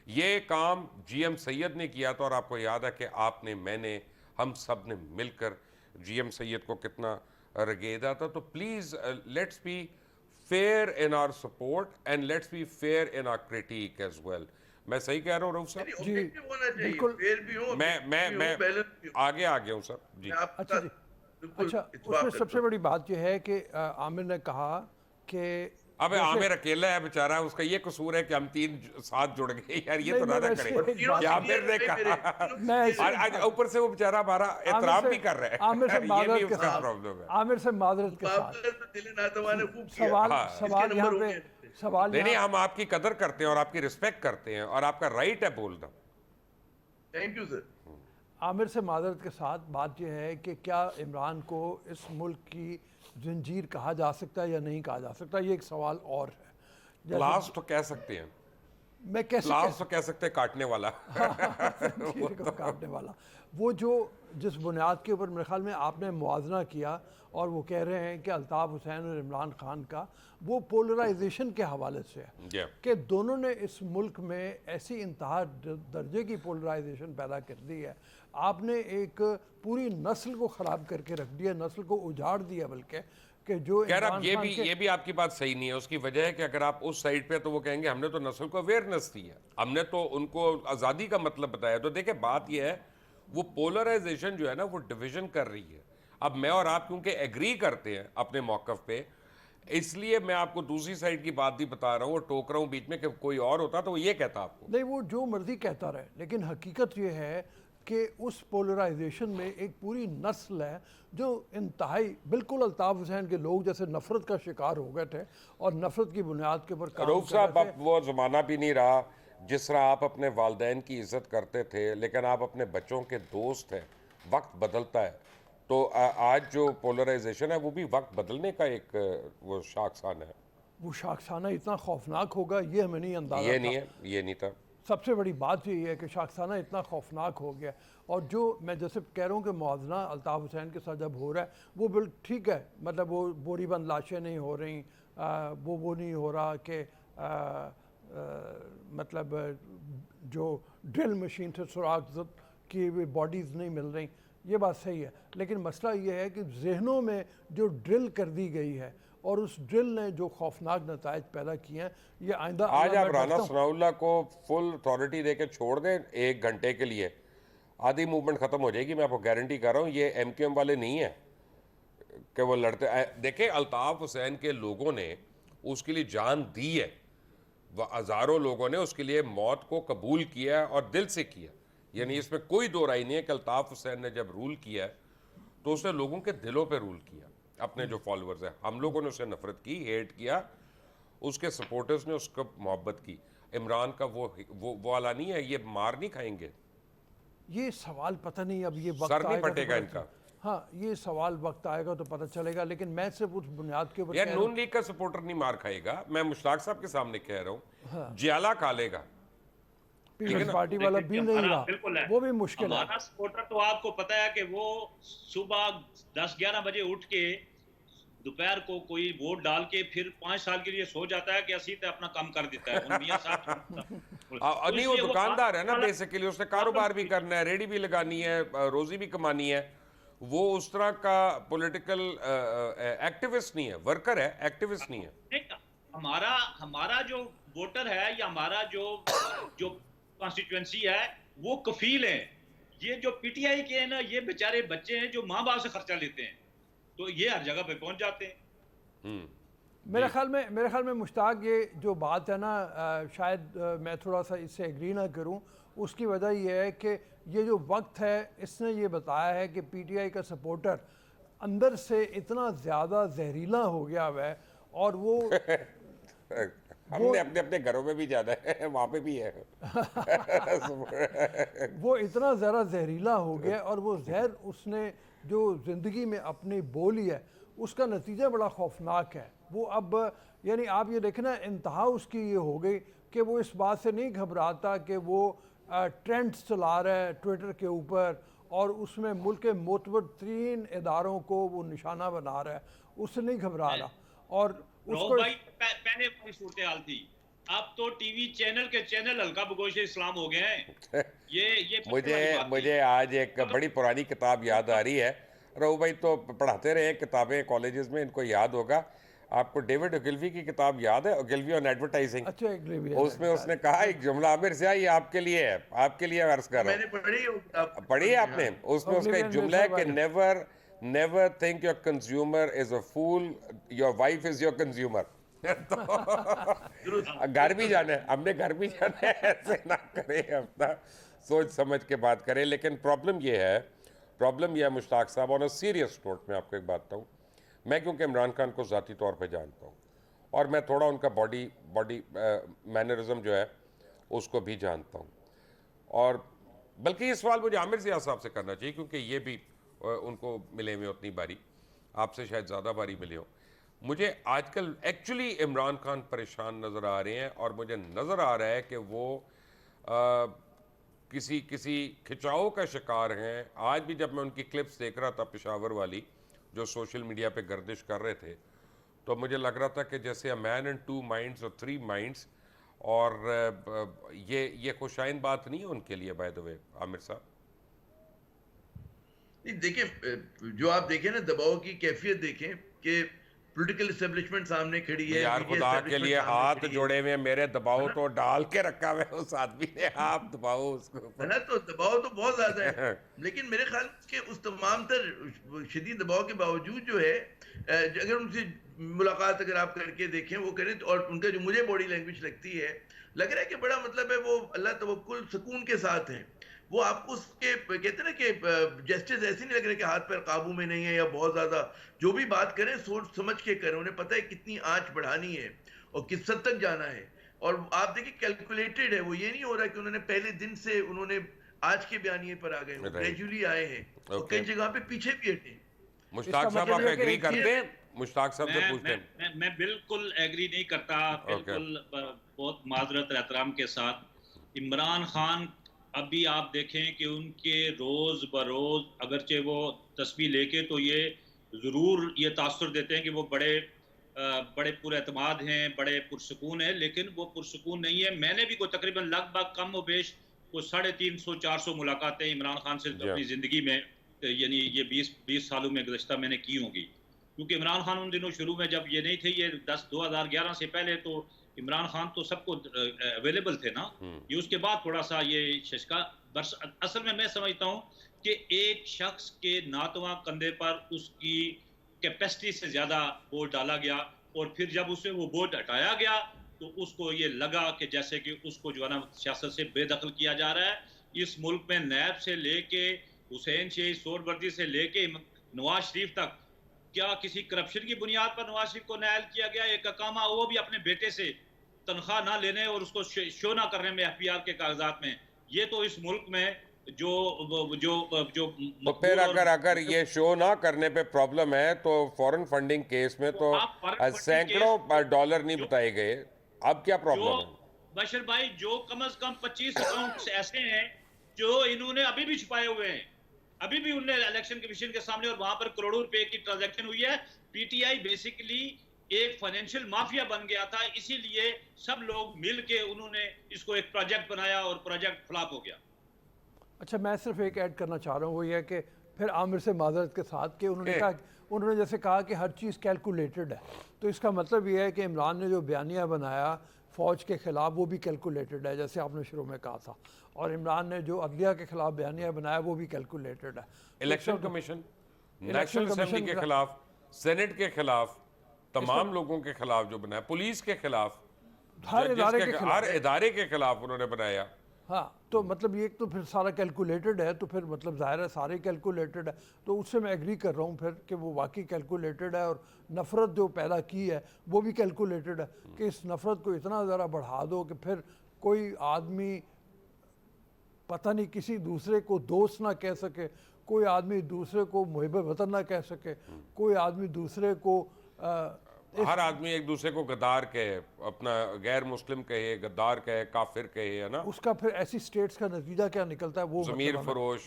ये काम GM सैयद ने किया था, और आपको याद है कि आपने, मैंने, हम सब ने मिलकर GM सैयद को कितना रगेदा था। तो please let's be fair in our support and let's be fair in our critic as well. मैं सही कह रहा हूँ रऊफ साहब? नहीं, जी, objective होना चाहिए, बिल्कुल। fair भी हो, मैं balance भी हो। आगे आ गया हूँ सर जी। मैं आपके अच्छा साथ जी। बिल्कुल अच्छा, इत्तेफाक उसमें करता सबसे हूं। बड़ी बात यह है कि आमिर ने कहा कि अबे जैसे- आमिर अकेला है बेचारा, उसका ये कसूर है कि हम तीन साथ जुड़ गए यार, ये नहीं, तो मैं ना वैसे करे। एक तीनों बात- कि से आमिर ने clear है कहा, मेरे, मैं ऐसे- और आज ऊपर से वो बेचारा हमारा एहतराम भी कर रहा है। आमिर से ये भी माजरत के उसका साथ, प्रॉब्लम है। आमिर से माजरत के साथ मुकाबले तो दिल नातवा ने खूब किया। सवाल हाँ। सवाल इसके यहाँ नंबर पे हो गए। सवाल नहीं, यहाँ हम आपकी कदर करते हैं और आपकी रिस्पेक्ट करते हैं, और आपका राइट है बोलना। Thank you sir. आमिर से माजरत के साथ बात यह है कि क्या इमरान को इस मुल्क की जंजीर कहा जा सकता है या नहीं कहा जा सकता, ये एक सवाल और है। जैसे लास्ट तो कह सकते हैं, मैं कैसे लास्ट तो कह सकते हैं काटने वाला। जंजीर को काटने वाला, वो जो जिस बुनियाद के ऊपर मेरे ख्याल में आपने मुआजना किया, और वो कह रहे हैं कि अल्ताफ़ हुसैन और इमरान खान का, वो पोलराइजेशन के हवाले से है Yeah. कि दोनों ने इस मुल्क में ऐसी इंतहा दर्जे की पोलराइजेशन पैदा कर दी है। आपने एक पूरी नस्ल को ख़राब करके रख दिया, नस्ल को उजाड़ दिया, बल्कि कि जो खैर अब इमरान ये खान भी के- ये भी आपकी बात सही नहीं है। उसकी वजह है कि अगर आप उस साइड पे, तो वो कहेंगे हमने तो नस्ल को अवेयरनेस दी है, हमने तो उनको आज़ादी का मतलब बताया। तो देखिए बात ये है, वो पोलराइजेशन जो है ना, वो डिवीजन कर रही है। अब मैं और आप क्योंकि एग्री करते हैं अपने मौक़िफ़ पे, इसलिए मैं आपको दूसरी साइड की बात भी बता रहा हूँ और टोक रहा हूँ बीच में, कि कोई और होता तो वो ये कहता आपको। नहीं, वो जो मर्जी कहता रहे, लेकिन हकीकत ये है कि उस पोलराइजेशन में एक पूरी नस्ल है जो इंतहाई, बिल्कुल अल्ताफ़ हुसैन के लोग जैसे नफ़रत का शिकार हो गए थे, और नफ़रत की बुनियाद के ऊपर काम रऊफ कर साहब, रहे अब थे। वो ज़माना भी नहीं रहा जिस तरह आप अपने वालदैन की इज़्ज़त करते थे, लेकिन आप अपने बच्चों के दोस्त हैं। वक्त बदलता है, तो आज जो पोलराइजेशन है वो भी वक्त बदलने का एक वो शाखसान है। वो शाखसाना इतना खौफनाक होगा, ये हमें नहीं अंदाज़ा ये था। नहीं है, ये नहीं था। सबसे बड़ी बात यही है कि शाखसाना इतना खौफनाक हो गया। और जो मैं जैसे कह रहा हूँ कि मुआवजा अल्ताफ़ हुसैन के साथ जब हो रहा है, वो बिल्कुल ठीक है, मतलब वो बोरीबंद लाशें नहीं हो रही, वो नहीं हो रहा कि मतलब जो ड्रिल मशीन से सुराग की हुई बॉडीज़ नहीं मिल रही, ये बात सही है। लेकिन मसला ये है कि जहनों में जो ड्रिल कर दी गई है, और उस ड्रिल ने जो खौफनाक नतायज पैदा किए हैं, ये आइंदा आज मैं आप राना डरता हूँ। सनाउल्लाह को फुल अथॉरिटी दे के छोड़ दें 1 घंटे के लिए, आधी मूवमेंट ख़त्म हो जाएगी। मैं आपको गारंटी कर रहा हूँ। ये MQM वाले नहीं है कि वो लड़ते। देखें, अल्ताफ़ हुसैन के लोगों ने उसके लिए जान दी है, वह हज़ारों लोगों ने उसके लिए मौत को कबूल किया है और दिल से किया। यानी इसमें कोई दो राय नहीं है कि अल्ताफ़ हुसैन ने जब रूल किया है तो उसने लोगों के दिलों पे रूल किया। अपने जो फॉलोअर्स हैं, हम लोगों ने उससे नफरत की, हेट किया, उसके सपोर्टर्स ने उसको मोहब्बत की। इमरान का वो वाला नहीं है, ये मार नहीं खाएंगे, ये सवाल पता नहीं अब ये वक्त सर नहीं आएगा तो फटेगा पता इनका। हाँ, ये सवाल वक्त आएगा तो पता चलेगा, लेकिन मैं सिर्फ उस बुनियाद के ऊपर यार कह रहा हूं- नून लीग का सपोर्टर नहीं मार खाएगा, मैं मुश्ताक साहब के सामने कह रहा हूँ, जियाला खा लेगा। पीपल्स पार्टी वाला भी देखिए, नहीं हमारा रहा, बिल्कुल है। वो भी मुश्किल है। हमारा सपोर्टर तो आपको पता है कि वो सुबह 10-11 बजे उठ के दोपहर को कोई वोट डाल के फिर 5 साल के लिए सो जाता है कि असी तो अपना काम कर देता है मियां साहब। तो नहीं, वो इसलिए दुकानदार है ना वाला- बेसिकली, उसने कारोबार भी करना है, रेडी भी लगानी है, रोजी भी कमानी है। वो उस तरह का पॉलिटिकल एक्टिविस्ट नहीं है, वर्कर है, एक्टिविस्ट नहीं है। नहीं, हमारा जो वोटर है या हमारा जो कॉन्स्टिट्यूएंसी है वो कफील है। ये जो पीटीआई के हैं ना, ये बेचारे बच्चे हैं जो माँ बाप से खर्चा लेते हैं, तो ये हर जगह पे पहुंच जाते हैं। मेरे ख्याल में मुश्ताक, ये जो बात है ना, शायद मैं थोड़ा सा इससे एग्री ना करूं। उसकी वजह यह है कि ये जो वक्त है, इसने ये बताया है कि पीटीआई का सपोर्टर अंदर से इतना ज़्यादा जहरीला हो गया हुआ है, और वो हमने अपने अपने घरों में भी जाना है, वहां पे भी है। वो इतना ज़्यादा जहरीला हो गया, और वो जहर उसने जो ज़िंदगी में अपनी बोली है, उसका नतीजा बड़ा खौफनाक है। वो अब यानी आप ये देखें ना, इंतहा उसकी ये हो गई कि वो इस बात से नहीं घबराता कि वो ट्रेंड्स चला रहा है ट्विटर के ऊपर, और उसमें मुल्क के मोतबर तरीन इदारों को वो निशाना बना रहा है, उससे नहीं घबरा रहा। और उसको भाई पहले कोई सूरत हाल थी, अब तो टीवी चैनल के चैनल हल्का बगोश इस्लाम हो गए हैं। ये मुझे आज एक बड़ी पुरानी किताब याद आ रही है। रहू भाई तो पढ़ाते रहे किताबें कॉलेजेस में, इनको याद होगा। आपको डेविड ओगिल्वी की किताब याद है, ओगिल्वी ऑन एडवर्टाइजिंग? अच्छा, उसमें उसने कहा एक जुमला, आमिर से ये आपके लिए है, आपके लिए अर्ज कर रहा हूं। पढ़ी है आपने? उसमें उसका एक जुमला है कि never think your consumer is a fool, your wife is your consumer. तो घर भी जाना है, हमने घर भी जाना है, ऐसे ना करें, अपना सोच समझ के बात करें। लेकिन प्रॉब्लम ये है मुश्ताक साहब, ऑन अ सीरियस नोट में आपको एक बात बताऊं, मैं क्योंकि इमरान खान को ज़ाती तौर पे जानता हूँ, और मैं थोड़ा उनका बॉडी मैनरिज्म जो है उसको भी जानता हूँ, और बल्कि ये सवाल मुझे आमिर ज़िया साहब से करना चाहिए, क्योंकि ये भी उनको मिले हुए उतनी बारी, आपसे शायद ज़्यादा बारी मिले हो। मुझे आजकल एक्चुअली इमरान खान परेशान नज़र आ रहे हैं, और मुझे नज़र आ रहा है कि वो किसी खिंचाव का शिकार हैं। आज भी जब मैं उनकी क्लिप्स देख रहा था पेशावर वाली, जो सोशल मीडिया पे गर्दिश कर रहे थे, तो मुझे लग रहा था कि जैसे अ मैन इन 2 माइंड्स और 3 माइंड्स, और ये खुशाइन बात नहीं है उनके लिए, बाय द वे आमिर साहब। देखिए, जो आप देखें ना, दबाव की कैफियत देखें कि पॉलिटिकल एस्टेब्लिशमेंट सामने खड़ी है, यार खुदा के लिए हाथ जोड़े हुए मेरे, दबाव तो डाल के रखा हुआ है उस आदमी ने, आप दबाओ उसको, है ना। तो दबाव तो बहुत ज्यादा है, लेकिन मेरे ख्याल के उस तमाम तर शदीद दबाव के बावजूद जो है, अगर उनसे मुलाकात अगर आप करके देखें, वो करें तो, और उनका जो मुझे बॉडी लैंग्वेज लगती है, लग रहा है कि बड़ा मतलब है वो अल्लाह तवक्कुल सुकून के साथ हैं। वो आपको उसके कहते हैं ना कि जेस्चर्स ऐसे नहीं लग रहे कि हाथ पैर काबू में नहीं है, या बहुत ज्यादा जो भी बात करें सोच समझ के करें। उन्हें पता है कितनी आंच बढ़ानी है और किस हद तक जाना है, और आप देखिए कैलकुलेटेड है। वो ये नहीं हो रहा कि उन्होंने पहले दिन से उन्होंने आज के बयानिए पर आ गए, वो ग्रेजुअली आए हैं, और कई जगह पे पीछे भी हटे। मुश्ताक साहब आप एग्री करते हैं? मुश्ताक साहब से पूछते हैं। मैं बिल्कुल एग्री नहीं करता, बिल्कुल बहुत माजरत एहतराम के साथ। इमरान खान अभी आप देखें कि उनके रोज बरोज, अगरचे वो तस्वीर लेके तो ये जरूर ये तासुर देते हैं कि वो बड़े पुरएतमाद हैं, बड़े पुरसकून हैं, लेकिन वो पुरसकून नहीं है। मैंने भी कोई तकरीबन लगभग कम व बेश को 350-400 मुलाकातें इमरान खान से अपनी ज़िंदगी में, यानी ये 20 सालों में गुज़श्ता मैंने की होंगी, क्योंकि इमरान खान उन दिनों शुरू में जब ये नहीं थे, ये 2011 से पहले तो इमरान खान तो सबको अवेलेबल थे ना, ये उसके बाद थोड़ा सा ये शशका। असल में मैं समझता हूँ कि एक शख्स के नातवा कंधे पर उसकी कैपेसिटी से ज़्यादा बोझ डाला गया, और फिर जब उससे वो बोझ हटाया गया तो उसको ये लगा कि जैसे कि उसको जो है ना सियासत से बेदखल किया जा रहा है। इस मुल्क में नैब से लेके हुसैन शेख सोहरावर्दी से लेके नवाज शरीफ तक, क्या किसी करप्शन की बुनियाद पर नवाज शरीफ को नायल किया गया? एक अकामा, वो भी अपने बेटे से तनख्वाह ना लेने और उसको शो ना करने में, एफपीआर के कागजात में। ये तो इस मुल्क में जो तो फिर अगर ये शो ना करने पे प्रॉब्लम है तो फॉरेन फंडिंग केस में तो आप foreign funding सैकड़ों केस डॉलर नहीं जो- बताए गए, अब क्या जो प्रॉब्लम है? बशर भाई, जो कम से कम 25 अकाउंट्स ऐसे हैं जो इन्होंने अभी भी छुपाए हुए हैं, अभी भी उन्हें इलेक्शन कमीशन के सामने, और वहां पर करोड़ों रुपए की ट्रांजैक्शन हुई है। पीटीआई बेसिकली एक फाइनेंशियल माफिया बन गया था, इसीलिए सब लोग मिल के उन्होंने इसको एक प्रोजेक्ट बनाया और प्रोजेक्ट फ्लॉप हो गया। अच्छा, मैं सिर्फ एक ऐड करना चाह रहा हूँ, वो ये है कि फिर आमिर से माजरत के साथ कि उन्होंने जैसे कहा कि हर चीज़ कैलकुलेटेड है, तो इसका मतलब ये है कि इमरान ने जो बयानिया बनाया फ़ौज के ख़िलाफ़ वो भी कैलकुलेटेड है, जैसे आपने शुरू में कहा था, और इमरान ने जो अदलिया के ख़िलाफ़ बयानिया बनाया वो भी कैलकुलेटेड है। इलेक्शन कमीशन, नेशनल असेंबली के खिलाफ, सेनेट के खिलाफ, तमाम लोगों के खिलाफ जो बनाया, पुलिस के खिलाफ, हर इदारे के खिलाफ, हर इदारे के खिलाफ उन्होंने बनाया। हाँ, तो मतलब ये तो फिर सारा कैलकुलेटेड है, तो फिर मतलब ज़ाहिर है सारे कैलकुलेटेड है, तो उससे मैं एग्री कर रहा हूँ फिर कि वो वाकई कैलकुलेटेड है, और नफ़रत जो पैदा की है वो भी कैलकुलेटेड है कि इस नफ़रत को इतना ज़रा बढ़ा दो कि फिर कोई आदमी पता नहीं किसी दूसरे को दोस्त ना कह सके, कोई आदमी दूसरे को मुहिब वतन ना कह सके, कोई आदमी दूसरे को हर आदमी एक दूसरे को गद्दार कहे, अपना गैर मुस्लिम कहे, गद्दार कहे, काफिर कहे, है ना। उसका फिर ऐसी स्टेट्स का नतीजा क्या निकलता है वो ज़मीर मतलब फरोश,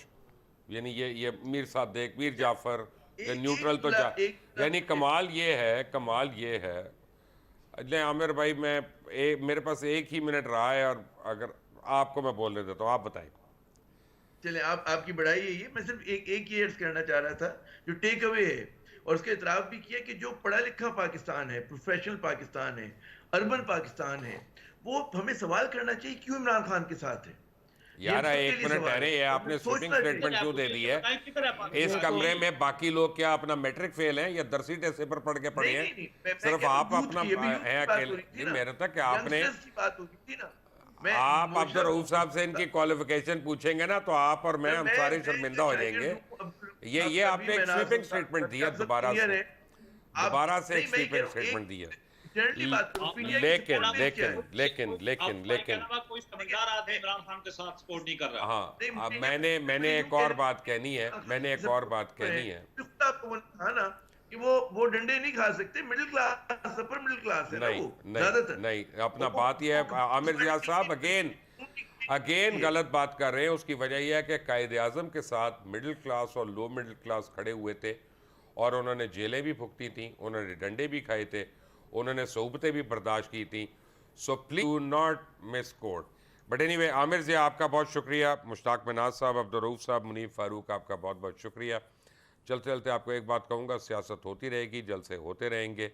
यानी ये मीर सादिक, मीर जाफर, न्यूट्रल तो यानी कमाल ये है। नहीं आमिर भाई, मेरे पास एक ही मिनट रहा है, और अगर आपको मैं बोलने देता हूँ, आप बताएं। चले, आपकी बढ़ाई है ये, मैं सिर्फ एक ही एड्स करना चाह रहा था, जो टेक अवे है, और उसके इतराफ भी किया कि जो पढ़ा लिखा पाकिस्तान है, प्रोफेशनल पाकिस्तान है, अर्बन पाकिस्तान है, वो हमें सवाल करना चाहिए क्यों इमरान खान के साथ है। यार एक मिनट ठहरे, ये आपने स्वीपिंग स्टेटमेंट क्यों दे दी है? इस कमरे में बाकी लोग क्या अपना मैट्रिक फेल हैं या दरसी टेस्ट पर पढ़ के पढ़े हैं? सिर्फ आप अपना हैं अकेले? नहीं, मेरे तक आपने, आप अब्दुल रऊफ साहब से इनकी क्वालिफिकेशन पूछेंगे ना तो आप और मैं हम सारे शर्मिंदा हो जाएंगे। ये आपने एक स्वीपिंग स्टेटमेंट दिया, दोबारा से एक स्वीपिंग स्टेटमेंट दिया। लेकिन कोई समझदार आदमी इमरान खान के साथ सपोर्ट नहीं कर रहा। हाँ, अब मैंने एक और बात कहनी है, कि वो डंडे नहीं खा सकते, middle class, upper middle class है नहीं, अपना बात यह है, आमिर जियाद साहब अगेन गलत बात कर रहे हैं। उसकी वजह यह है कि कायदे आज़म के साथ मिडिल क्लास और लो मिडिल क्लास खड़े हुए थे, और उन्होंने जेलें भी भुगती थी, उन्होंने डंडे भी खाए थे, उन्होंने सोबतें भी बर्दाश्त की थी। So please do not miss coat. But anyway, Aamir ji आपका बहुत शुक्रिया, मुश्ताक मिनाज साहब, अब्दुल रऊफ साहब, मुनीब फारूक, आपका बहुत बहुत शुक्रिया। चलते चलते आपको एक बात कहूँगा, सियासत होती रहेगी, जलसे होते रहेंगे,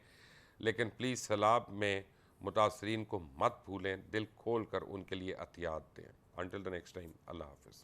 लेकिन प्लीज़ सैलाब में मुतासरीन को मत भूलें, दिल खोल कर उनके लिए एहतियात दें। अंटिल द नेक्स्ट टाइम, अल्लाह हाफिज़।